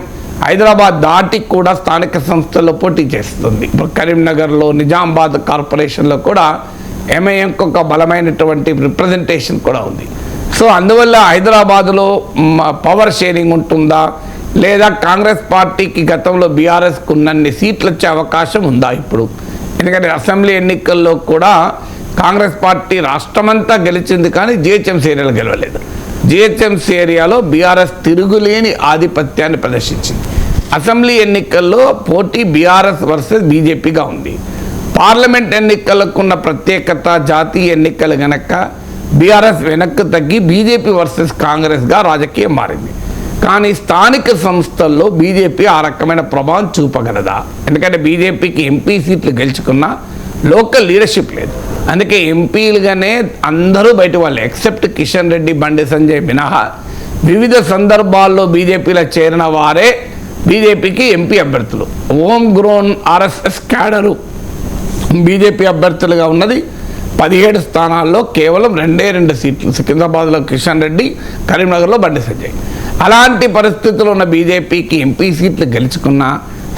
హైదరాబాద్ దాటి కూడా స్థానిక సంస్థల్లో పోటీ చేస్తుంది. ఇప్పుడు కరీంనగర్లో, నిజామాబాద్ కార్పొరేషన్లో కూడా ఎంఐఎంకి ఒక బలమైనటువంటి రిప్రజెంటేషన్ కూడా ఉంది. సో అందువల్ల హైదరాబాదులో పవర్ షేరింగ్ ఉంటుందా, లేదా కాంగ్రెస్ పార్టీకి గతంలో బీఆర్ఎస్కు ఉన్నన్ని సీట్లు వచ్చే అవకాశం ఉందా ఇప్పుడు? ఎందుకంటే అసెంబ్లీ ఎన్నికల్లో కూడా కాంగ్రెస్ పార్టీ రాష్ట్రమంతా గెలిచింది, కానీ జిహెచ్ఎంసీ ఏరియాలో గెలవలేదు. జిహెచ్ఎంసీ ఏరియాలో బీఆర్ఎస్ తిరుగులేని ఆధిపత్యాన్ని ప్రదర్శించింది. అసెంబ్లీ ఎన్నికల్లో పోటీ బీఆర్ఎస్ వర్సెస్ బీజేపీగా ఉంది. పార్లమెంట్ ఎన్నికలకున్న ప్రత్యేకత, జాతీయ ఎన్నికలు గనక బీఆర్ఎస్ వెనక్కి తగ్గి బీజేపీ వర్సెస్ కాంగ్రెస్గా రాజకీయం మారింది. కానీ స్థానిక సంస్థల్లో బీజేపీ ఆ రకమైన ప్రభావం చూపగలదా? ఎందుకంటే బీజేపీకి ఎంపీ సీట్లు గెలుచుకున్నా లోకల్ లీడర్షిప్ లేదు. అందుకే ఎంపీలుగానే అందరూ బయట వాళ్ళు, ఎక్సెప్ట్ కిషన్ రెడ్డి, బండి సంజయ్ మినహా వివిధ సందర్భాల్లో బీజేపీలో చేరిన వారే బీజేపీకి ఎంపీ అభ్యర్థులు. Home grown RSS cadre BJP అభ్యర్థులుగా ఉన్నది 17 స్థానాల్లో కేవలం 2 సీట్లు. సికింద్రాబాద్లో కిషన్ రెడ్డి, కరీంనగర్లో బండి సంజయ్. అలాంటి పరిస్థితులు ఉన్న బీజేపీకి ఎంపీ సీట్లు గెలుచుకున్న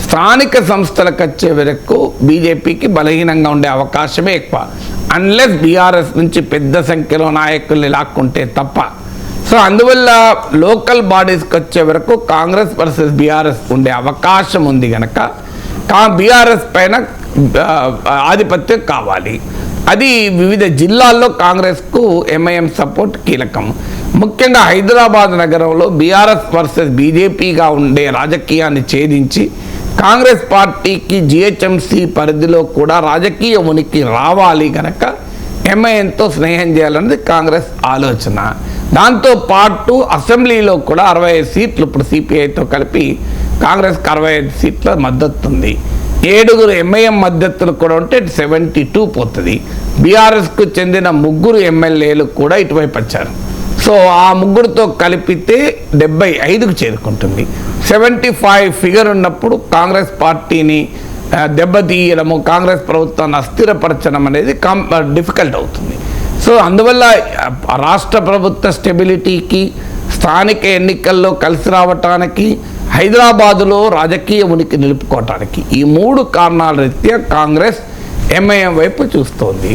స్థానిక సంస్థలకు వచ్చే వరకు బీజేపీకి బలహీనంగా ఉండే అవకాశమే ఎక్కువ, అన్లెస్ బీఆర్ఎస్ నుంచి పెద్ద సంఖ్యలో నాయకుల్ని లాక్కుంటే తప్ప. సో సో అందువల్ల లోకల్ బాడీస్కి వచ్చే వరకు కాంగ్రెస్ వర్సెస్ బీఆర్ఎస్ ఉండే అవకాశం ఉంది కనుక బీఆర్ఎస్ పైన ఆధిపత్యం కావాలి. అది వివిధ జిల్లాల్లో కాంగ్రెస్కు ఎంఐఎం సపోర్ట్ కీలకం. ముఖ్యంగా హైదరాబాద్ నగరంలో బీఆర్ఎస్ వర్సెస్ బీజేపీగా ఉండే రాజకీయాన్ని ఛేదించి కాంగ్రెస్ పార్టీకి జిహెచ్ఎంసీ పరిధిలో కూడా రాజకీయ ఉనికి రావాలి కనుక ఎంఐఎంతో స్నేహం చేయాలన్నది కాంగ్రెస్ ఆలోచన. దాంతోపాటు అసెంబ్లీలో కూడా 65 సీట్లు ఇప్పుడు సిపిఐతో కలిపి కాంగ్రెస్కి 65 సీట్ల మద్దతు ఉంది. 7 ఎంఐఎం మద్దతులు కూడా ఉంటే 72 పోతుంది. బీఆర్ఎస్కు చెందిన 3 ఎమ్మెల్యేలు కూడా ఇటువైపు వచ్చారు. సో ఆ 3తో కలిపితే 75కు చేరుకుంటుంది. 75 ఫిగర్ ఉన్నప్పుడు కాంగ్రెస్ పార్టీని దెబ్బతీయడము, కాంగ్రెస్ ప్రభుత్వాన్ని అస్థిరపరచడం అనేది డిఫికల్ట్ అవుతుంది. సో అందువల్ల రాష్ట్ర ప్రభుత్వ స్టెబిలిటీకి, స్థానిక ఎన్నికల్లో కలిసి రావటానికి, హైదరాబాదులో రాజకీయ ఉనికి నిలుపుకోవటానికి ఈ 3 కారణాల రీత్యా కాంగ్రెస్ ఎంఐఎం వైపు చూస్తోంది.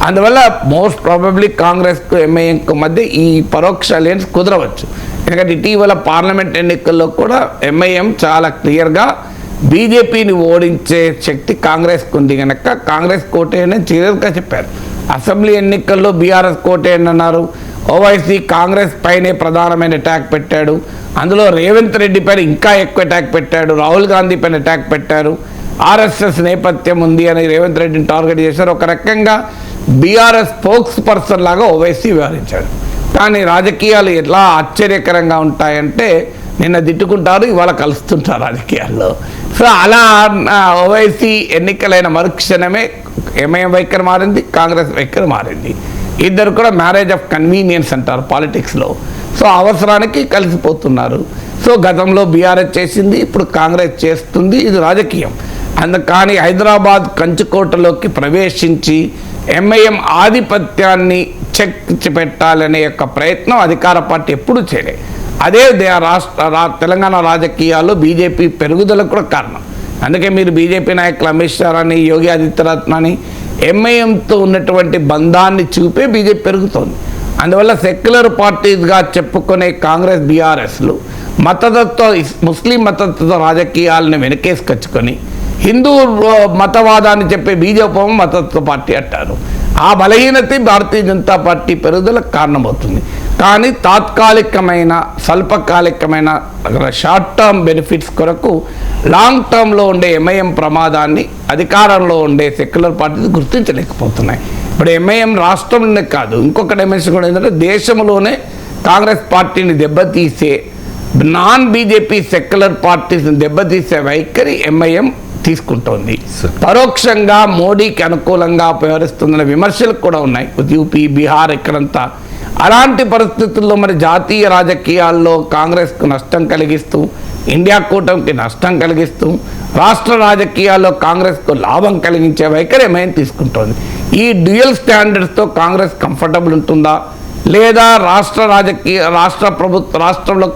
అందువల్ల మోస్ట్ ప్రాబబ్లీ కాంగ్రెస్కు ఎంఐఎంకు మధ్య ఈ పరోక్ష అలయన్స్ కుదరవచ్చు. ఎందుకంటే ఇటీవల పార్లమెంట్ ఎన్నికల్లో కూడా ఎంఐఎం చాలా క్లియర్గా బీజేపీని ఓడించే శక్తి కాంగ్రెస్కు ఉంది కనుక కాంగ్రెస్ కోటేనని క్లియర్గా చెప్పారు. అసెంబ్లీ ఎన్నికల్లో బీఆర్ఎస్ కోటేనని అన్నారు. ఓవైసీ కాంగ్రెస్ పైనే ప్రధానమైన అటాక్ పెట్టాడు. అందులో రేవంత్ రెడ్డి పైన ఇంకా ఎక్కువ అటాక్ పెట్టాడు. రాహుల్ గాంధీ పైన అటాక్ పెట్టారు. ఆర్ఎస్ఎస్ నేపథ్యం ఉంది అని రేవంత్ రెడ్డిని టార్గెట్ చేశారు. ఒక రకంగా బీఆర్ఎస్ స్పోక్స్ పర్సన్ లాగా ఓవైసీ వ్యవహరించాడు. కానీ రాజకీయాలు ఎట్లా ఆశ్చర్యకరంగా ఉంటాయంటే నిన్న తిట్టుకుంటారు, ఇవాళ కలుస్తుంటారు రాజకీయాల్లో. సో అలా ఓవైసీ ఎన్నికలైన మరుక్షణమే ఎంఐఎం వైఖరి మారింది, కాంగ్రెస్ వైఖరి మారింది. ఇద్దరు కూడా మ్యారేజ్ ఆఫ్ కన్వీనియన్స్ అంటారు పాలిటిక్స్లో. సో అవసరానికి కలిసిపోతున్నారు. సో గతంలో బీఆర్ఎస్ చేసింది, ఇప్పుడు కాంగ్రెస్ చేస్తుంది. ఇది రాజకీయం. అందుకని హైదరాబాద్ కంచుకోటలోకి ప్రవేశించి ఎంఐఎం ఆధిపత్యాన్ని చెక్ పెట్టాలనే యొక్క ప్రయత్నం అధికార పార్టీ ఎప్పుడూ చేయలేదు. అదే తెలంగాణ రాజకీయాల్లో బీజేపీ పెరుగుదలకు కూడా కారణం. అందుకే మీరు బీజేపీ నాయకులు అమిత్ షా అని, యోగి ఆదిత్యనాథ్ అని ఎంఐఎంతో ఉన్నటువంటి బంధాన్ని చూపే బీజేపీ పెరుగుతోంది. అందువల్ల సెక్యులర్ పార్టీస్గా చెప్పుకునే కాంగ్రెస్, బీఆర్ఎస్లు ముస్లిం మతత్వ రాజకీయాలను వెనకేసుకొచ్చుకొని హిందూ మతవాదాన్ని చెప్పే బీజేపీ మతత్వ పార్టీ అంటారు. ఆ బలహీనత భారతీయ జనతా పార్టీ పెరుగుదలకు కారణమవుతుంది. కానీ తాత్కాలికమైన, స్వల్పకాలికమైన షార్ట్ టర్మ్ బెనిఫిట్స్ కొరకు లాంగ్ టర్మ్లో ఉండే ఎంఐఎం ప్రమాదాన్ని అధికారంలో ఉండే సెక్యులర్ పార్టీలు గుర్తించలేకపోతున్నాయి. ఇప్పుడు ఎంఐఎం రాష్ట్రంలోనే కాదు, ఇంకొక డైమెన్షన్ కూడా ఏంటంటే దేశంలోనే కాంగ్రెస్ పార్టీని దెబ్బతీసే, నాన్ బీజేపీ సెక్యులర్ పార్టీస్ని దెబ్బతీసే వైఖరి ఎంఐఎం తీసుకుంటోంది. పరోక్షంగా మోడీకి అనుకూలంగా వ్యవహరిస్తున్న విమర్శలు కూడా ఉన్నాయి. యూపీ, బీహార్ ఇక్కడంతా. అలాంటి పరిస్థితుల్లో మరి జాతీయ రాజకీయాల్లో కాంగ్రెస్కు నష్టం కలిగిస్తూ, ఇండియా కూటమికి నష్టం కలిగిస్తూ, రాష్ట్ర రాజకీయాల్లో కాంగ్రెస్కు లాభం కలిగించే వైఖరి ఎంఐఎం తీసుకుంటోంది. ఈ డ్యూయల్ స్టాండర్డ్స్తో కాంగ్రెస్ కంఫర్టబుల్ ఉంటుందా, లేదా రాష్ట్రంలో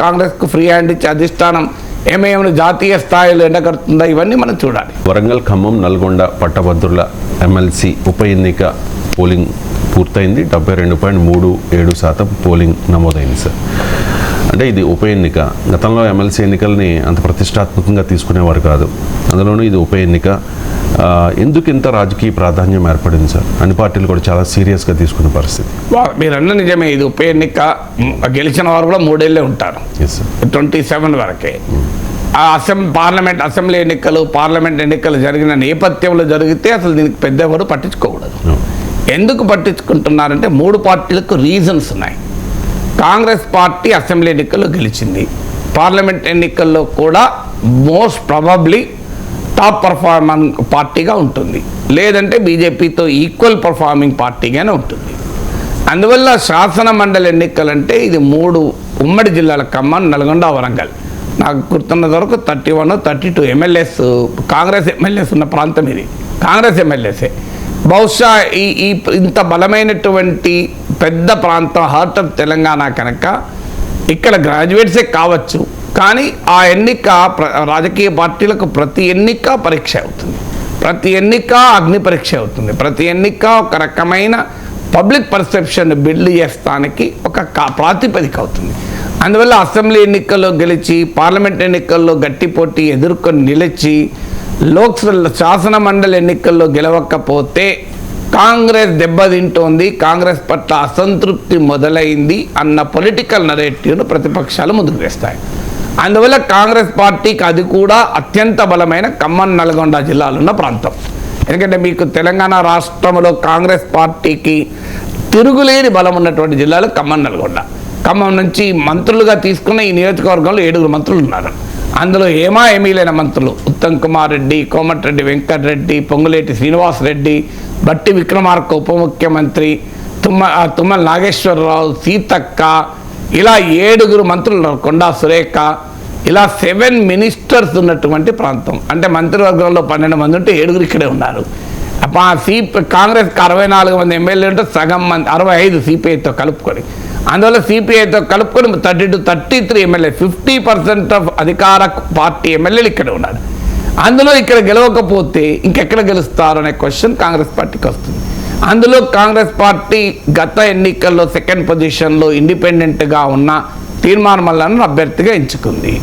కాంగ్రెస్కు ఫ్రీ హ్యాండ్ ఇచ్చే అధిష్టానం ఎంఐఎంను జాతీయ స్థాయిలో ఎండగడుతుందా, ఇవన్నీ మనం చూడాలి. వరంగల్, ఖమ్మం, నల్గొండ పట్టభద్రుల ఎమ్మెల్సీ ఉప ఎన్నిక పోలింగ్ పూర్తయింది. 72.37% పోలింగ్ నమోదైంది సార్. అంటే ఇది ఉప ఎన్నిక. గతంలో ఎమ్మెల్సీ ఎన్నికల్ని అంత ప్రతిష్టాత్మకంగా తీసుకునేవారు కాదు. అందులోనూ ఇది ఉప ఎన్నిక. ఎందుకు ఇంత రాజకీయ ప్రాధాన్యం ఏర్పడింది సార్? అన్ని పార్టీలు కూడా చాలా సీరియస్గా తీసుకునే పరిస్థితి. మీరన్న నిజమే, ఇది ఉప ఎన్నిక. గెలిచిన వారు కూడా 3 ఏళ్ళే ఉంటారు, 27 వరకే. అసెంబ్లీ ఎన్నికలు, పార్లమెంట్ ఎన్నికలు జరిగిన నేపథ్యంలో జరిగితే అసలు దీనికి పెద్ద ఎవరు పట్టించుకోకూడదు. ఎందుకు పట్టించుకుంటున్నారంటే 3 పార్టీలకు రీజన్స్ ఉన్నాయి. కాంగ్రెస్ పార్టీ అసెంబ్లీ ఎన్నికల్లో గెలిచింది. పార్లమెంట్ ఎన్నికల్లో కూడా మోస్ట్ ప్రాబబ్లీ టాప్ పర్ఫార్మింగ్ పార్టీగా ఉంటుంది, లేదంటే బీజేపీతో ఈక్వల్ పర్ఫార్మింగ్ పార్టీగానే ఉంటుంది. అందువల్ల శాసన మండలి ఎన్నికలంటే ఇది 3 ఉమ్మడి జిల్లాల ఖమ్మం, నల్గొండ, వరంగల్. నాకు గుర్తున్నది వరకు 31, 32 ఎమ్మెల్యేస్, కాంగ్రెస్ ఎమ్మెల్యేస్ ఉన్న ప్రాంతం ఇది. కాంగ్రెస్ ఎమ్మెల్యేసే. బహుశా ఇంత బలమైనటువంటి పెద్ద ప్రాంతం హార్ట్ ఆఫ్ తెలంగాణ కనుక ఇక్కడ గ్రాడ్యుయేట్సే కావచ్చు. కానీ ఆ ఎన్నిక రాజకీయ పార్టీలకు ప్రతి ఎన్నిక పరీక్ష అవుతుంది, ప్రతి ఎన్నిక అగ్ని పరీక్ష అవుతుంది, ప్రతి ఎన్నిక ఒక రకమైన పబ్లిక్ పర్సెప్షన్ బిల్డ్ చేస్తానికి ఒక ప్రాతిపదిక అవుతుంది. అందువల్ల అసెంబ్లీ ఎన్నికల్లో గెలిచి, పార్లమెంట్ ఎన్నికల్లో గట్టి పోటీ ఎదుర్కొని నిలిచి, శాసన మండలి ఎన్నికల్లో గెలవకపోతే కాంగ్రెస్ దెబ్బతింటోంది, కాంగ్రెస్ పట్ల అసంతృప్తి మొదలైంది అన్న పొలిటికల్ నరేటివ్ను ప్రతిపక్షాలు ముందుకు వేస్తాయి. అందువల్ల కాంగ్రెస్ పార్టీకి అది కూడా అత్యంత బలమైన ఖమ్మం, నల్గొండ జిల్లాలో ఉన్న ప్రాంతం. ఎందుకంటే మీకు తెలంగాణ రాష్ట్రంలో కాంగ్రెస్ పార్టీకి తిరుగులేని బలం ఉన్నటువంటి జిల్లాలు ఖమ్మం, నల్గొండ. ఖమ్మం నుంచి మంత్రులుగా తీసుకున్న ఈ నియోజకవర్గంలో 7 మంత్రులు ఉన్నారు. అందులో ఏమీ లేని మంత్రులు ఉత్తమ్ కుమార్ రెడ్డి, కోమటిరెడ్డి వెంకటరెడ్డి, పొంగులేటి శ్రీనివాసరెడ్డి, బట్టి విక్రమార్క ఉప ముఖ్యమంత్రి, తుమ్మల నాగేశ్వరరావు, సీతక్క, ఇలా 7 మంత్రులు ఉన్నారు, కొండా సురేఖ, ఇలా 7 మినిస్టర్స్ ఉన్నటువంటి ప్రాంతం. అంటే మంత్రివర్గంలో 12 మంది ఉంటే 7 ఇక్కడే ఉన్నారు. కాంగ్రెస్కి 64 మంది ఎమ్మెల్యే ఉంటే సగం మంది 65 సిపిఐతో కలుపుకొని, అందువల్ల సిపిఐతో కలుపుకొని 30 to 33 ఎమ్మెల్యే, 50% ఆఫ్ అధికార పార్టీ ఎమ్మెల్యేలు ఇక్కడ ఉన్నారు. అందులో ఇక్కడ గెలవకపోతే ఇంకెక్కడ గెలుస్తారు అనే క్వశ్చన్ కాంగ్రెస్ పార్టీకి వస్తుంది. అందులో కాంగ్రెస్ పార్టీ గత ఎన్నికల్లో 2nd పొజిషన్లో ఇండిపెండెంట్గా ఉన్న తీర్మానం మల్లాను అభ్యర్థిగా ఎంచుకుంది.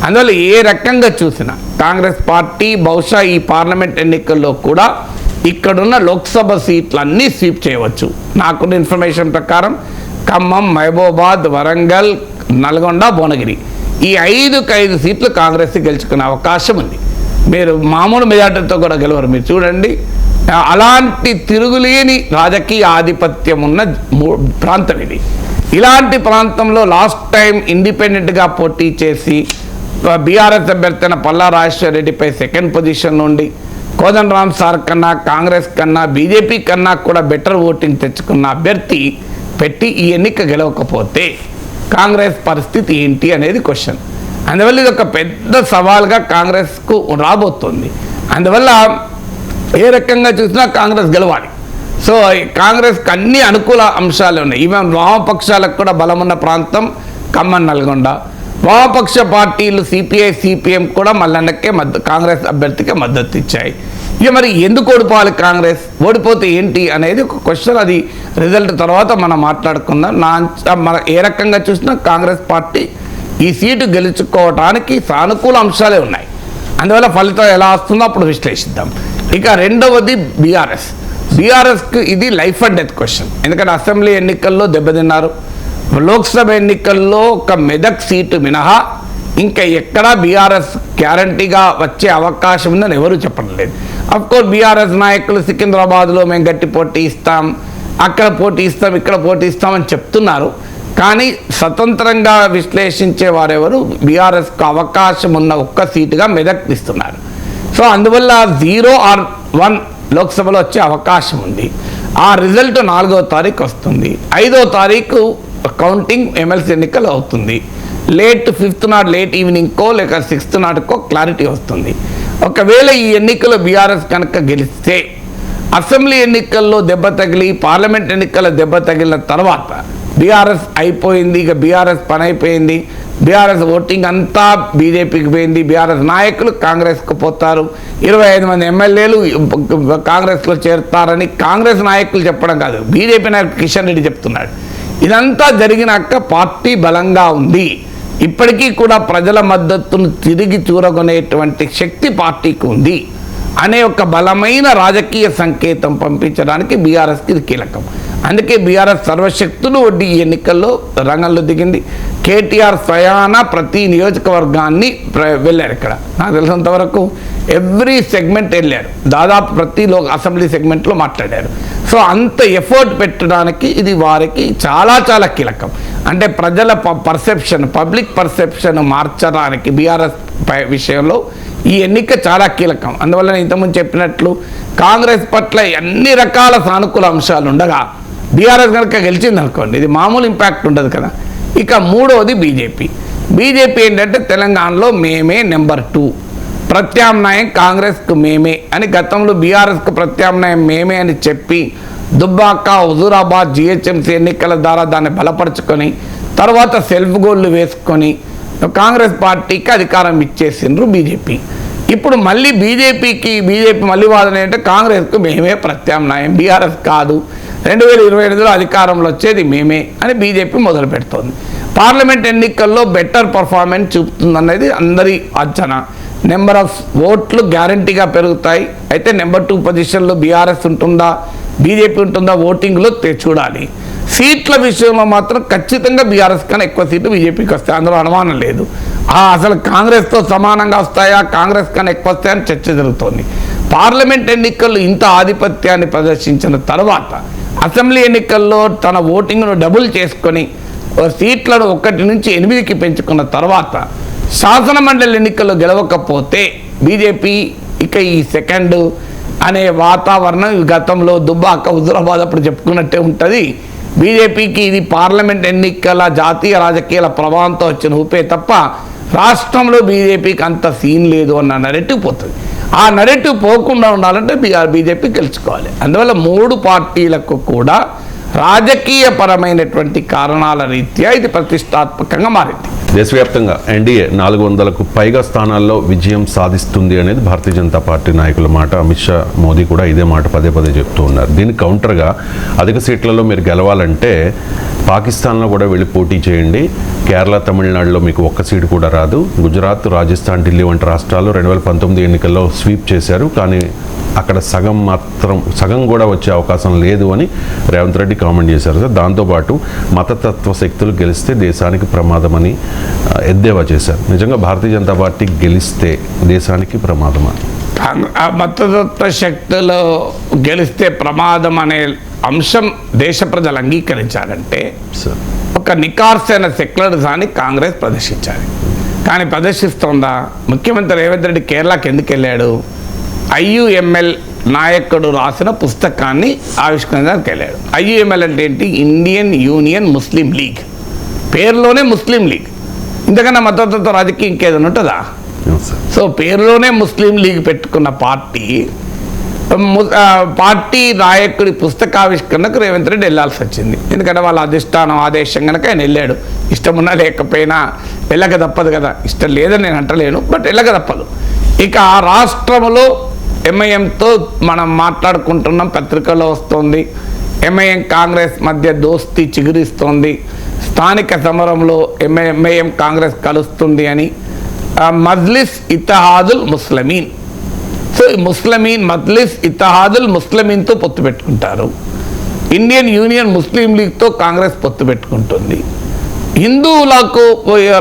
అందువల్ల ఏ రకంగా చూసినా కాంగ్రెస్ పార్టీ బహుశా ఈ పార్లమెంట్ ఎన్నికల్లో కూడా ఇక్కడున్న లోక్సభ సీట్లన్నీ స్వీప్ చేయవచ్చు. నాకున్న ఇన్ఫర్మేషన్ ప్రకారం ఖమ్మం, మహబూబాద్, వరంగల్, నల్గొండ, భువనగిరి ఈ 5 సీట్లు కాంగ్రెస్ గెలుచుకునే అవకాశం ఉంది. మీరు మామూలు మెజార్టీతో కూడా గెలవరు. మీరు చూడండి, అలాంటి తిరుగులేని రాజకీయ ఆధిపత్యం ఉన్న ప్రాంతం ఇది. ఇలాంటి ప్రాంతంలో లాస్ట్ టైం ఇండిపెండెంట్గా పోటీ చేసి బీఆర్ఎస్ అభ్యర్థి అయిన పల్లా రాజేశ్వర రెడ్డిపై 2nd పొజిషన్ నుండి కోదండరామ్ సార్ కన్నా, కాంగ్రెస్ కన్నా, బీజేపీ కన్నా కూడా బెటర్ ఓటింగ్ తెచ్చుకున్న అభ్యర్థి పెట్టి ఈ ఎన్నిక గెలవకపోతే కాంగ్రెస్ పరిస్థితి ఏంటి అనేది క్వశ్చన్. అందువల్ల ఇది ఒక పెద్ద సవాల్గా కాంగ్రెస్కు రాబోతుంది. అందువల్ల ఏ రకంగా చూసినా కాంగ్రెస్ గెలవాలి. సో కాంగ్రెస్కి అన్ని అనుకూల అంశాలు ఉన్నాయి. ఈవెన్ వామపక్షాలకు కూడా బలమున్న ప్రాంతం ఖమ్మం, నల్గొండ. వామపక్ష పార్టీలు సిపిఐ, సిపిఎం కూడా మల్లన్నకే కాంగ్రెస్ అభ్యర్థికి మద్దతు ఇచ్చాయి. ఇక మరి ఎందుకు ఓడిపోవాలి కాంగ్రెస్, ఓడిపోతే ఏంటి అనేది ఒక క్వశ్చన్. అది రిజల్ట్ తర్వాత మనం మాట్లాడుకుందాం. మన ఏ రకంగా చూసినా కాంగ్రెస్ పార్టీ ఈ సీటు గెలుచుకోవడానికి సానుకూల అంశాలే ఉన్నాయి. అందువల్ల ఫలితం ఎలా వస్తుందో అప్పుడు విశ్లేషిద్దాం. ఇక రెండవది బీఆర్ఎస్కి ఇది లైఫ్ అండ్ డెత్ క్వశ్చన్. ఎందుకంటే అసెంబ్లీ ఎన్నికల్లో దెబ్బతిన్నారు. లోక్సభ ఎన్నికల్లో ఒక మెదక్ సీటు మినహా ఇంకా ఎక్కడా బీఆర్ఎస్ గ్యారంటీగా వచ్చే అవకాశం ఉందని ఎవరూ చెప్పడం లేదు. అఫ్కోర్స్ బీఆర్ఎస్ నాయకులు సికింద్రాబాద్లో మేము గట్టి పోటీ ఇస్తాం, అక్కడ పోటీ ఇస్తాం, ఇక్కడ పోటీ ఇస్తామని చెప్తున్నారు. కానీ స్వతంత్రంగా విశ్లేషించే వారెవరు బీఆర్ఎస్కు అవకాశం ఉన్న ఒక్క సీటుగా మెదక్ ఇస్తున్నారు. సో అందువల్ల 0 or 1 లోక్సభలో వచ్చే అవకాశం ఉంది. ఆ రిజల్ట్ 4వ తారీఖు వస్తుంది. 5వ తారీఖు కౌంటింగ్ ఎమ్మెల్సీ ఎన్నికలు అవుతుంది. లేట్ 5th నాడు లేట్ ఈవినింగ్కో లేక 6th నాటికో క్లారిటీ వస్తుంది. ఒకవేళ ఈ ఎన్నికల్లో బీఆర్ఎస్ కనుక గెలిస్తే అసెంబ్లీ ఎన్నికల్లో దెబ్బ తగిలి, పార్లమెంట్ ఎన్నికల్లో దెబ్బ తగిలిన తర్వాత బీఆర్ఎస్ అయిపోయింది, ఇక బీఆర్ఎస్ పని అయిపోయింది, బీఆర్ఎస్ ఓటింగ్ అంతా బీజేపీకి పోయింది, బీఆర్ఎస్ నాయకులు కాంగ్రెస్కు పోతారు, 25 మంది ఎమ్మెల్యేలు కాంగ్రెస్లో చేరుతారని కాంగ్రెస్ నాయకులు చెప్పడం కాదు, బీజేపీ నాయకులు కిషన్ రెడ్డి చెప్తున్నాడు. ఇదంతా జరిగినాక పార్టీ బలంగా ఉంది, ఇప్పటికీ కూడా ప్రజల మద్దతును తిరిగి చూరగొనేటువంటి శక్తి పార్టీకి ఉంది అనే ఒక బలమైన రాజకీయ సంకేతం పంపించడానికి బీఆర్ఎస్కి ఇది కీలకం. అందుకే బీఆర్ఎస్ సర్వశక్తులు వడ్డీ ఈ ఎన్నికల్లో రంగంలో దిగింది. కేటీఆర్ స్వయాన ప్రతి నియోజకవర్గాన్ని వెళ్ళారు. ఇక్కడ నాకు తెలిసినంత వరకు ఎవ్రీ సెగ్మెంట్ వెళ్ళారు, దాదాపు ప్రతి అసెంబ్లీ సెగ్మెంట్లో మాట్లాడారు. సో అంత ఎఫర్ట్ పెట్టడానికి ఇది వారికి చాలా చాలా కీలకం. అంటే ప్రజల పర్సెప్షన్, పబ్లిక్ పర్సెప్షన్ మార్చడానికి బీఆర్ఎస్ విషయంలో ఈ ఎన్నిక చాలా కీలకం. అందువల్ల నేను ఇంతకుముందు చెప్పినట్లు కాంగ్రెస్ పట్ల అన్ని రకాల సానుకూల అంశాలు ఉండగా బీఆర్ఎస్ కనుక గెలిచింది అనుకోండి, ఇది మామూలు ఇంపాక్ట్ ఉండదు కదా. ఇక మూడవది బీజేపీ ఏంటంటే తెలంగాణలో మేమే నెంబర్ 2, ప్రత్యామ్నాయం కాంగ్రెస్కు మేమే అని గతంలో బీఆర్ఎస్కు ప్రత్యామ్నాయం మేమే అని చెప్పి దుబ్బాక, హుజూరాబాద్, జిహెచ్ఎంసీ ఎన్నికల ద్వారా దాన్ని బలపరుచుకొని తర్వాత సెల్ఫ్ గోల్లు వేసుకొని కాంగ్రెస్ పార్టీకి అధికారం ఇచ్చేసిండ్రు బీజేపీ. ఇప్పుడు మళ్ళీ బీజేపీ మళ్ళీ వాదన ఏంటంటే కాంగ్రెస్కు మేమే ప్రత్యామ్నాయం, బీఆర్ఎస్ కాదు. 2028లో అధికారంలో వచ్చేది మేమే అని బీజేపీ మొదలు పెడుతోంది. పార్లమెంట్ ఎన్నికల్లో బెటర్ పర్ఫార్మెన్స్ చూపుతుందనేది అందరి అంచనా. నెంబర్ ఆఫ్ ఓట్లు గ్యారంటీగా పెరుగుతాయి. అయితే నెంబర్ 2 పొజిషన్లో బీఆర్ఎస్ ఉంటుందా, బీజేపీ ఉంటుందా ఓటింగ్లో చూడాలి. సీట్ల విషయంలో మాత్రం ఖచ్చితంగా బీఆర్ఎస్ కన్నా ఎక్కువ సీట్లు బీజేపీకి వస్తాయి, అందులో అనుమానం లేదు. అసలు కాంగ్రెస్తో సమానంగా వస్తాయా, కాంగ్రెస్ కన్నా ఎక్కువ వస్తాయని చర్చ జరుగుతోంది. పార్లమెంట్ ఎన్నికల్లో ఇంత ఆధిపత్యాన్ని ప్రదర్శించిన తర్వాత అసెంబ్లీ ఎన్నికల్లో తన ఓటింగ్ను డబుల్ చేసుకొని సీట్లను 1 నుంచి 8కి పెంచుకున్న తర్వాత శాసనమండలి ఎన్నికల్లో గెలవకపోతే బీజేపీ ఇక ఈ సెకండ్ అనే వాతావరణం గతంలో దుబ్బాక హుజురాబాద్ అప్పుడు చెప్పుకున్నట్టే ఉంటుంది. బీజేపీకి ఇది పార్లమెంట్ ఎన్నికల జాతీయ రాజకీయాల ప్రభావంతో వచ్చిన ఊపే తప్ప రాష్ట్రంలో బీజేపీకి అంత సీన్ లేదు అన్న నెరేటివ్ పోతుంది. ఆ నెరేటివ్ పోకుండా ఉండాలంటే బీజేపీ గెలుచుకోవాలి. అందువల్ల 3 పార్టీలకు కూడా రాజకీయపరమైనటువంటి కారణాల రీత్యా ఇది ప్రతిష్టాత్మకంగా మారింది. దేశవ్యాప్తంగా ఎన్డీఏ 400కు పైగా స్థానాల్లో విజయం సాధిస్తుంది అనేది భారతీయ జనతా పార్టీ నాయకుల మాట. అమిత్ షా, మోదీ కూడా ఇదే మాట పదే చెప్తూ ఉన్నారు. దీనికి కౌంటర్గా అధిక సీట్లలో మీరు గెలవాలంటే పాకిస్తాన్లో కూడా వెళ్ళి పోటీ చేయండి. కేరళ, తమిళనాడులో మీకు 1 సీటు కూడా రాదు. గుజరాత్, రాజస్థాన్, ఢిల్లీ వంటి రాష్ట్రాలు 2019 ఎన్నికల్లో స్వీప్ చేశారు. కానీ అక్కడ సగం కూడా వచ్చే అవకాశం లేదు అని రేవంత్ రెడ్డి కామెంట్ చేశారు. దాంతోపాటు మతతత్వ శక్తులు గెలిస్తే దేశానికి ప్రమాదమని ఎద్దేవా చేశారు. నిజంగా భారతీయ జనతా పార్టీ గెలిస్తే దేశానికి ప్రమాదమా? మతతత్వ శక్తులు గెలిస్తే ప్రమాదం అనే అంశం దేశ ప్రజలు అంగీకరించాలంటే ఒక నికార్సైన సెక్యులరిజాన్ని కాంగ్రెస్ ప్రదర్శించాలి. కానీ ప్రదర్శిస్తోందా? ముఖ్యమంత్రి రేవంత్ రెడ్డి కేరళకి ఎందుకు వెళ్ళాడు? ఐయుఎంఎల్ నాయకుడు రాసిన పుస్తకాన్ని ఆవిష్కరించడానికి వెళ్ళాడు. ఐయుఎంఎల్ అంటే ఏంటి? ఇండియన్ యూనియన్ ముస్లిం లీగ్. పేరులోనే ముస్లిం లీగ్. ఇంతకన్నా మతతత్వ రాజకీయం ఇంకేదైనా ఉంటుందా? సో పేరులోనే ముస్లిం లీగ్ పెట్టుకున్న పార్టీ నాయకుడి పుస్తకావిష్కరణకు రేవంత్ రెడ్డి వెళ్ళాల్సి వచ్చింది. ఎందుకంటే వాళ్ళ అధిష్టానం ఆదేశం కనుక ఆయన వెళ్ళాడు. ఇష్టమున్నా లేకపోయినా వెళ్ళక తప్పదు కదా. ఇష్టం లేదని నేను అంటలేను, బట్ వెళ్ళక తప్పదు. ఇక రాష్ట్రంలో ఎంఐఎంతో మనం మాట్లాడుకుంటున్నాం, పత్రికల్లో వస్తుంది. ఎంఐఎం కాంగ్రెస్ మధ్య దోస్తీ చిగురిస్తోంది. స్థానిక సమరంలో ఎంఐఎం కాంగ్రెస్ కలుస్తుంది అని మజ్లిస్ ఇత్తహాదుల్ ముస్లిమీన్. సో మజ్లిస్ ఇత్తహాదుల్ ముస్లిమీన్తో పొత్తు పెట్టుకుంటారు. ఇండియన్ యూనియన్ ముస్లిం లీగ్తో కాంగ్రెస్ పొత్తు పెట్టుకుంటుంది. హిందువులకు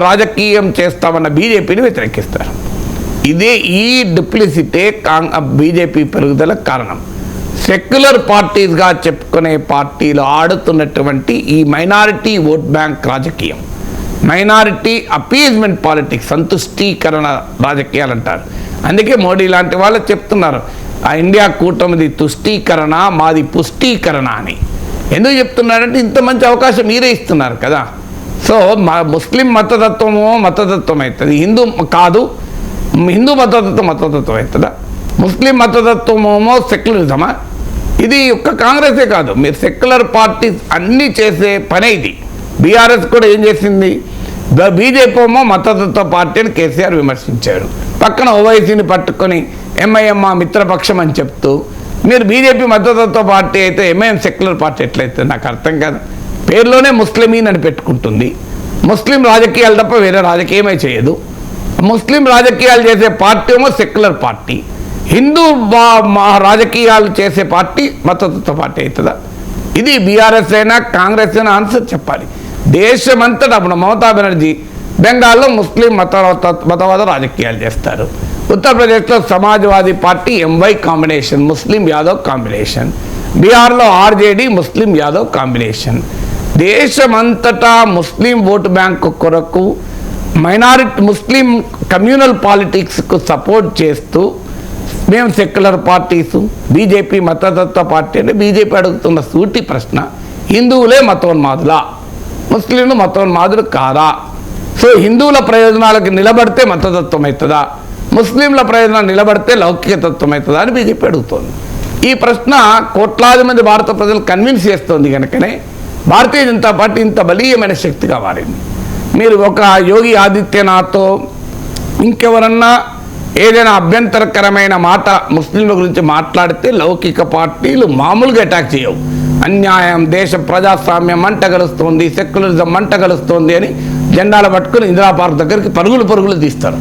రాజకీయం చేస్తామన్న బీజేపీని వ్యతిరేకిస్తారు. ఈ డిప్లిసిటీ బీజేపీ పెరుగుదలకు కారణం. సెక్యులర్ పార్టీస్గా చెప్పుకునే పార్టీలు ఆడుతున్నటువంటి ఈ మైనారిటీ ఓట్ బ్యాంక్ రాజకీయం, మైనారిటీ అపీజ్మెంట్ పాలిటిక్స్, సంతుష్టీకరణ రాజకీయాలు అంటారు. అందుకే మోడీ లాంటి వాళ్ళు చెప్తున్నారు ఆ ఇండియా కూటమిది తుష్టీకరణ, మాది పుష్టీకరణ అని. ఎందుకు చెప్తున్నారంటే ఇంత మంచి అవకాశం మీరే ఇస్తున్నారు కదా. సో ముస్లిం మతతత్వం అవుతుంది, హిందూ మతతత్వం అవుతుందా? ముస్లిం మతతత్వమేమో సెక్యులరిజమా? ఇది ఒక్క కాంగ్రెసే కాదు, మీరు సెక్యులర్ పార్టీస్ అన్నీ చేసే పనే ఇది. బీఆర్ఎస్ కూడా ఏం చేసింది? బీజేపీ ఏమో మతతత్వ పార్టీ అని కేసీఆర్ విమర్శించారు. పక్కన ఓవైసీని పట్టుకొని ఎంఐఎం మిత్రపక్షం అని చెప్తూ, మీరు బీజేపీ మతతత్వ పార్టీ అయితే ఎంఐఎం సెక్యులర్ పార్టీ ఎట్లయితే నాకు అర్థం కాదు. పేరులోనే ముస్లిమీన్ అని పెట్టుకుంటుంది. ముస్లిం రాజకీయాలు తప్ప వేరే రాజకీయమే చేయదు. ముస్లిం రాజకీయాలు చేసే పార్టీ ఏమో సెక్యులర్ పార్టీ. హిందూ రాజకీయాలు చేసే పార్టీ మతతత్వ పార్టీ అవుతుందా? ఇది బీఆర్ఎస్ అయినా కాంగ్రెస్ అయినా ఆన్సర్ చెప్పాలి. దేశమంతటా అప్పుడు మమతా బెనర్జీ బెంగాల్లో ముస్లిం మతవాద రాజకీయాలు చేస్తారు. ఉత్తరప్రదేశ్లో Samajwadi party MY combination, Muslim Yadav combination. బీహార్లో ఆర్జేడీ ముస్లిం యాదవ్ కాంబినేషన్. దేశమంతటా ముస్లిం ఓటు బ్యాంకు కొరకు మైనారిటీ ముస్లిం కమ్యూనల్ పాలిటిక్స్కు సపోర్ట్ చేస్తూ మేము సెక్యులర్ పార్టీసు, బీజేపీ మతతత్వ పార్టీ అంటే బీజేపీ అడుగుతున్న సూటి ప్రశ్న, హిందువులే మతోన్మాదులా, ముస్లింలు మతోన్మాదులు కాదా? సో హిందువుల ప్రయోజనాలకు నిలబడితే మతతత్వం అవుతుందా, ముస్లింల ప్రయోజనాలు నిలబడితే లౌకిక తత్వం అవుతుందా అని బీజేపీ అడుగుతోంది. ఈ ప్రశ్న కోట్లాది మంది భారత ప్రజలు కన్విన్స్ చేస్తోంది కనుకనే భారతీయ జనతా పార్టీ ఇంత బలీయమైన శక్తిగా మారింది. మీరు ఒక యోగి ఆదిత్యనాథ్ ఇంకెవరన్నా ఏదైనా అభ్యంతరకరమైన మాట ముస్లింల గురించి మాట్లాడితే లౌకిక పార్టీలు మామూలుగా అటాక్ చేయవు. అన్యాయం, దేశ ప్రజాస్వామ్యం మంట గలుస్తోంది, సెక్యులరిజం మంట గలుస్తోంది అని జెండాలు పట్టుకుని ఇందిరా పార్క్ దగ్గరికి పరుగులు తీస్తారు.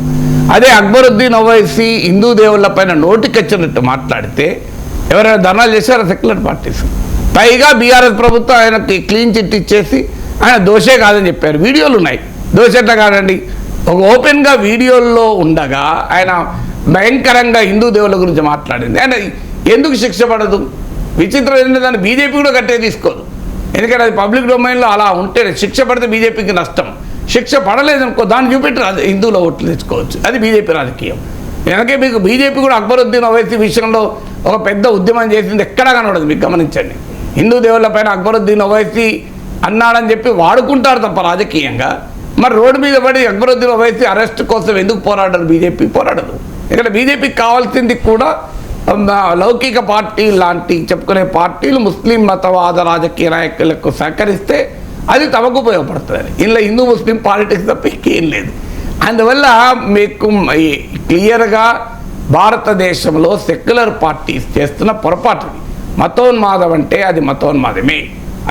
అదే అక్బరుద్దీన్ ఓవైసీ హిందూ దేవుళ్ళ పైన నోటికొచ్చినట్టు మాట్లాడితే ఎవరైనా ధర్నాలు చేశారో సెక్యులర్ పార్టీస్. పైగా బీఆర్ఎస్ ప్రభుత్వం ఆయనకి క్లీన్ చిట్ ఇచ్చేసి ఆయన దోషే కాదని చెప్పారు. వీడియోలు ఉన్నాయి. దోషెట్లా కాదండి, ఒక ఓపెన్గా వీడియోల్లో ఉండగా ఆయన భయంకరంగా హిందూ దేవుళ్ళ గురించి మాట్లాడింది. ఆయన ఎందుకు శిక్ష పడదు? విచిత్రం ఏంటంటే దాన్ని బీజేపీ కూడా కట్టే తీసుకోదు. ఎందుకంటే అది పబ్లిక్ డొమైన్లో అలా ఉంటే శిక్ష పడితే బీజేపీకి నష్టం. శిక్ష పడలేదనుకో దాన్ని చూపెట్టి హిందువుల ఓట్లు తెచ్చుకోవచ్చు. అది బీజేపీ రాజకీయం. ఎందుకంటే మీకు బీజేపీ కూడా అక్బరుద్దీన్ ఓవైసీ విషయంలో ఒక పెద్ద ఉద్యమం చేసింది ఎక్కడా కనబడదు. మీకు గమనించండి, హిందూ దేవుళ్ళ పైన అక్బరుద్దీన్ ఓవైసీ అన్నాడని చెప్పి వాడుకుంటారు తప్ప రాజకీయంగా. మరి రోడ్డు మీద పడి అక్బరుద్దీన్ ఓవైసీ అరెస్ట్ కోసం ఎందుకు పోరాడరు? బీజేపీ పోరాడదు. ఇక్కడ బీజేపీకి కావాల్సింది కూడా లౌకిక పార్టీ లాంటి చెప్పుకునే పార్టీలు ముస్లిం మతవాద రాజకీయ నాయకులకు సహకరిస్తే అది తమకు ఉపయోగపడుతుంది. ఇలా హిందూ ముస్లిం పాలిటిక్స్ తప్ప ఇంకేం లేదు. అందువల్ల మీకు క్లియర్గా భారతదేశంలో సెక్యులర్ పార్టీస్ చేస్తున్న పొరపాటు. మతోన్మాదం అంటే అది మతోన్మాదమే.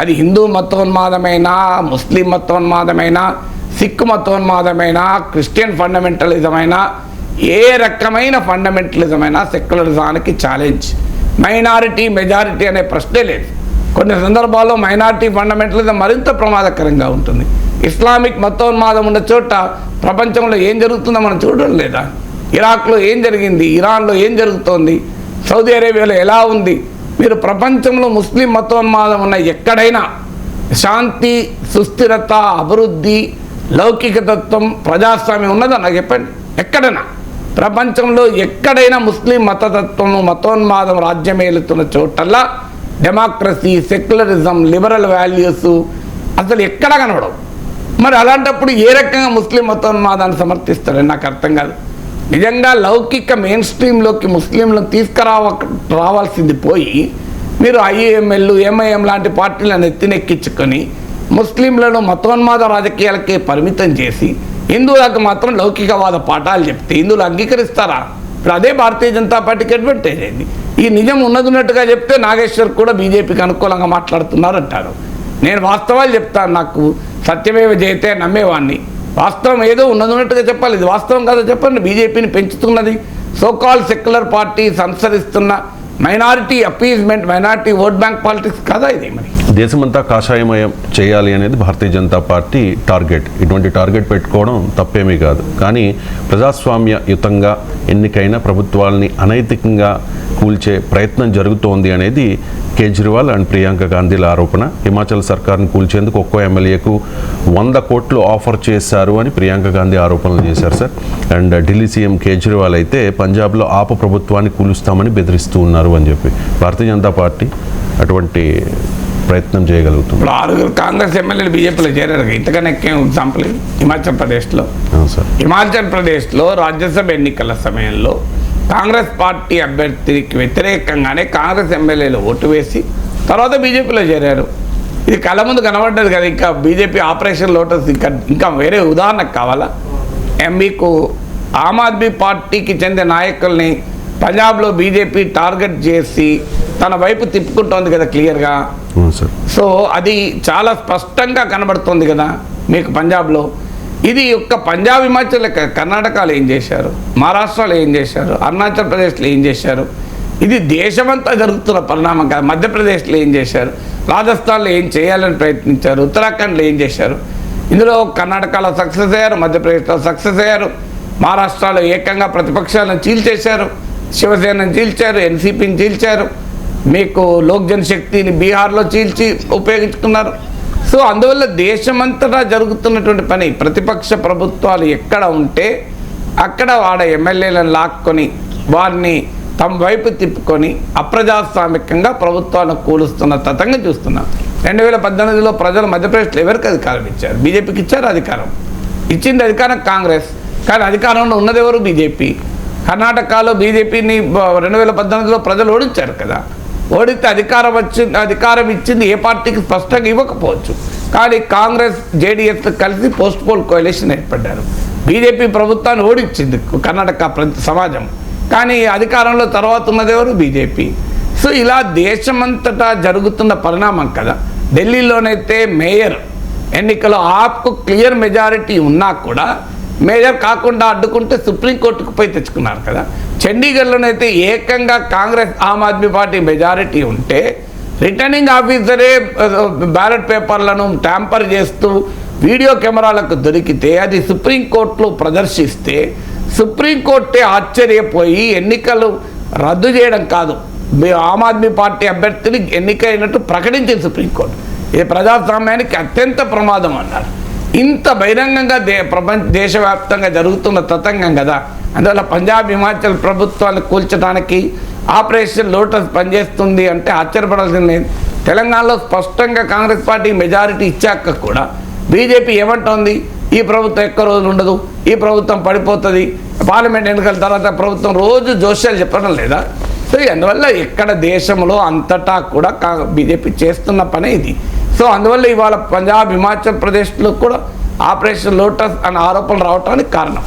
అది హిందూ మతోన్మాదమైనా, ముస్లిం మతోన్మాదమైనా, సిక్ మతోన్మాదమైనా, క్రిస్టియన్ ఫండమెంటలిజం అయినా, ఏ రకమైన ఫండమెంటలిజం అయినా సెక్యులరిజానికి ఛాలెంజ్. మైనారిటీ మెజారిటీ అనే ప్రశ్నే లేదు. కొన్ని సందర్భాల్లో మైనారిటీ ఫండమెంటలిజం మరింత ప్రమాదకరంగా ఉంటుంది. ఇస్లామిక్ మతోన్మాదం ఉన్న చోట ప్రపంచంలో ఏం జరుగుతుందో మనం చూడడం లేదా? ఇరాక్లో ఏం జరిగింది, ఇరాన్లో ఏం జరుగుతోంది, సౌదీ అరేబియాలో ఎలా ఉంది? మీరు ప్రపంచంలో ముస్లిం మతోన్మాదం ఉన్న ఎక్కడైనా శాంతి, సుస్థిరత, అభివృద్ధి, లౌకికతత్వం, ప్రజాస్వామ్యం ఉన్నదా నాకు చెప్పండి. ఎక్కడైనా ప్రపంచంలో ఎక్కడైనా ముస్లిం మతతత్వము, మతోన్మాదం రాజ్యమేలుతున్న చోటల్లా డెమోక్రసీ, సెక్యులరిజం, లిబరల్ వాల్యూస్ అసలు ఎక్కడ కనబడవు. మరి అలాంటప్పుడు ఏ రకంగా ముస్లిం మతోన్మాదాన్ని సమర్థిస్తారని నాకు అర్థం కాదు. నిజంగా లౌకిక మెయిన్ స్ట్రీమ్లోకి ముస్లింలను రావాల్సింది పోయి మీరు ఐఎంఎల్, ఎంఐఎం లాంటి పార్టీలను ఎత్తినెక్కించుకొని ముస్లింలను మతోన్మాద రాజకీయాలకే పరిమితం చేసి హిందువులకు మాత్రం లౌకికవాద పాఠాలు చెప్తే హిందువులు అంగీకరిస్తారా? ఇప్పుడు అదే భారతీయ జనతా పార్టీకి అడ్వాంటేజ్ అయింది. ఈ నిజం ఉన్నట్టుగా చెప్తే నాగేశ్వర్ కూడా బీజేపీకి అనుకూలంగా మాట్లాడుతున్నారు అంటారు. నేను వాస్తవాలు చెప్తాను. నాకు సత్యమేవ జయతే నమ్మేవాడిని. వాస్తవం ఏదో ఉన్నట్టుగా చెప్పాలి. ఇది వాస్తవం కాదో చెప్పండి. బీజేపీని పెంచుతున్నది సోకాల్ సెక్యులర్ పార్టీస్ అనుసరిస్తున్న minority appeasement, minority vote bank politics కదా ఇది. మరి దేశమంతా కాషాయమయం చేయాలి అనేది భారతీయ జనతా పార్టీ టార్గెట్. ఇటువంటి టార్గెట్ పెట్టుకోవడం తప్పేమీ కాదు. కానీ ప్రజాస్వామ్యయుతంగా ఎన్నికైన ప్రభుత్వాలని అనైతికంగా కూల్చే ప్రయత్నం జరుగుతోంది అనేది కేజ్రీవాల్ అండ్ ప్రియాంక గాంధీల ఆరోపణ. హిమాచల్ సర్కార్ని కూల్చేందుకు ఒక్కో ఎమ్మెల్యేకు 100 కోట్లు ఆఫర్ చేశారు అని ప్రియాంక గాంధీ ఆరోపణలు చేశారు sir. And Delhi CM Kejriwal అయితే పంజాబ్లో ఆప ప్రభుత్వాన్ని కూలుస్తామని బెదిరిస్తూ ఉన్నారు అని చెప్పి భారతీయ జనతా పార్టీ అటువంటి ప్రయత్నం చేయగలుగుతుంది. ఇప్పుడు 6 కాంగ్రెస్ ఎమ్మెల్యేలు బీజేపీలో చేరారు. ఇంతకన్నా ఎక్కేం ఎగ్జాంపుల్ హిమాచల్ ప్రదేశ్లో. సార్ హిమాచల్ ప్రదేశ్లో రాజ్యసభ ఎన్నికల సమయంలో కాంగ్రెస్ పార్టీ అభ్యర్థికి వ్యతిరేకంగానే కాంగ్రెస్ ఎమ్మెల్యేలు ఓటు వేసి తర్వాత బీజేపీలో చేరారు. ఇది కళ్ళ ముందు కనబడ్డది కదా. ఇంకా బీజేపీ ఆపరేషన్ లోటస్ ఇంకా వేరే ఉదాహరణకు కావాలా? మీకు ఆమ్ ఆద్మీ పార్టీకి చెందిన నాయకుల్ని పంజాబ్లో బీజేపీ టార్గెట్ చేసి తన వైపు తిప్పుకుంటోంది కదా క్లియర్గా. సో అది చాలా స్పష్టంగా కనబడుతుంది కదా మీకు పంజాబ్లో. ఇది ఒక్క పంజాబ్, హిమాచల్, కర్ణాటకలో ఏం చేశారు, మహారాష్ట్రలో ఏం చేశారు, అరుణాచల్ ప్రదేశ్లో ఏం చేశారు, ఇది దేశమంతా జరుగుతున్న పరిణామం కాదు. మధ్యప్రదేశ్లో ఏం చేశారు, రాజస్థాన్లో ఏం చేయాలని ప్రయత్నించారు, ఉత్తరాఖండ్లో ఏం చేశారు. ఇందులో కర్ణాటకలో సక్సెస్ అయ్యారు, మధ్యప్రదేశ్లో సక్సెస్ అయ్యారు, మహారాష్ట్రలో ఏకంగా ప్రతిపక్షాలను చీల్చేశారు, శివసేనను చీల్చారు, ఎన్సీపీని చీల్చారు, మీకు లోక్ జనశక్తిని బీహార్లో చీల్చి ఉపయోగించుకున్నారు. సో అందువల్ల దేశమంతటా జరుగుతున్నటువంటి పని ప్రతిపక్ష ప్రభుత్వాలు ఎక్కడ ఉంటే అక్కడ వాడ ఎమ్మెల్యేలను లాక్కొని వారిని తమ వైపు తిప్పుకొని అప్రజాస్వామికంగా ప్రభుత్వాలను కూలుస్తున్న తతంగా చూస్తున్నాం. 2018లో ప్రజలు మధ్యప్రదేశ్లో ఎవరికి అధికారం ఇచ్చారు? బీజేపీకి ఇచ్చారు అధికారం. ఇచ్చింది అధికారం కాంగ్రెస్, కానీ అధికారంలో ఉన్నది ఎవరు? బీజేపీ. కర్ణాటకలో బీజేపీని 2018లో ప్రజలు ఓడించారు కదా. ఓడితే అధికారం ఇచ్చింది ఏ పార్టీకి స్పష్టంగా ఇవ్వకపోవచ్చు, కానీ కాంగ్రెస్, జేడీఎస్ కలిసి పోస్ట్ పోల్ కోalition ఏర్పడ్డారు. బీజేపీ ప్రభుత్వాన్ని ఓడించింది కర్ణాటక సమాజం, కానీ అధికారంలో తర్వాత ఉన్నది ఎవరు? బీజేపీ. సో సో ఇలా దేశమంతటా జరుగుతున్న పరిణామం కదా. ఢిల్లీలోనైతే మేయర్ ఎన్నికలో ఆప్కు క్లియర్ మెజారిటీ ఉన్నా కూడా మేయర్ కాకుండా అడ్డుకుంటే సుప్రీంకోర్టుకు పోయి తెచ్చుకున్నారు కదా. చండీగఢ్లోనైతే ఏకంగా కాంగ్రెస్ ఆమ్ ఆద్మీ పార్టీ మెజారిటీ ఉంటే రిటర్నింగ్ ఆఫీసరే బ్యాలెట్ పేపర్లను ట్యాంపర్ చేస్తూ వీడియో కెమెరాలకు దొరికితే అది సుప్రీంకోర్టులో ప్రదర్శిస్తే సుప్రీంకోర్టే ఆశ్చర్యపోయి ఎన్నికలు రద్దు చేయడం కాదు, ఆమ్ ఆద్మీ పార్టీ అభ్యర్థిని ఎన్నికైనట్టు ప్రకటించింది సుప్రీంకోర్టు. ఇది ప్రజాస్వామ్యానికి అత్యంత ప్రమాదం అన్నారు. ఇంత బహిరంగంగా దేశవ్యాప్తంగా జరుగుతున్న తతంగం కదా. అందువల్ల పంజాబ్ హిమాచల్ ప్రభుత్వాన్ని కూల్చడానికి ఆపరేషన్ లోటస్ పనిచేస్తుంది అంటే ఆశ్చర్యపడాల్సింది లేదు. తెలంగాణలో స్పష్టంగా కాంగ్రెస్ పార్టీ మెజారిటీ ఇచ్చాక కూడా బీజేపీ ఏమంటోంది, ఈ ప్రభుత్వం ఎక్కువ రోజులు ఉండదు, ఈ ప్రభుత్వం పడిపోతుంది, పార్లమెంట్ ఎన్నికల తర్వాత ప్రభుత్వం రోజు జోష్యాలు చెప్పడం లేదా. సో అందువల్ల ఎక్కడ దేశంలో అంతటా కూడా బీజేపీ చేస్తున్న పనే ఇది. సో అందువల్ల ఇవాళ పంజాబ్ హిమాచల్ ప్రదేశ్లో కూడా ఆపరేషన్ లోటస్ అనే ఆరోపణలు రావడానికి కారణం.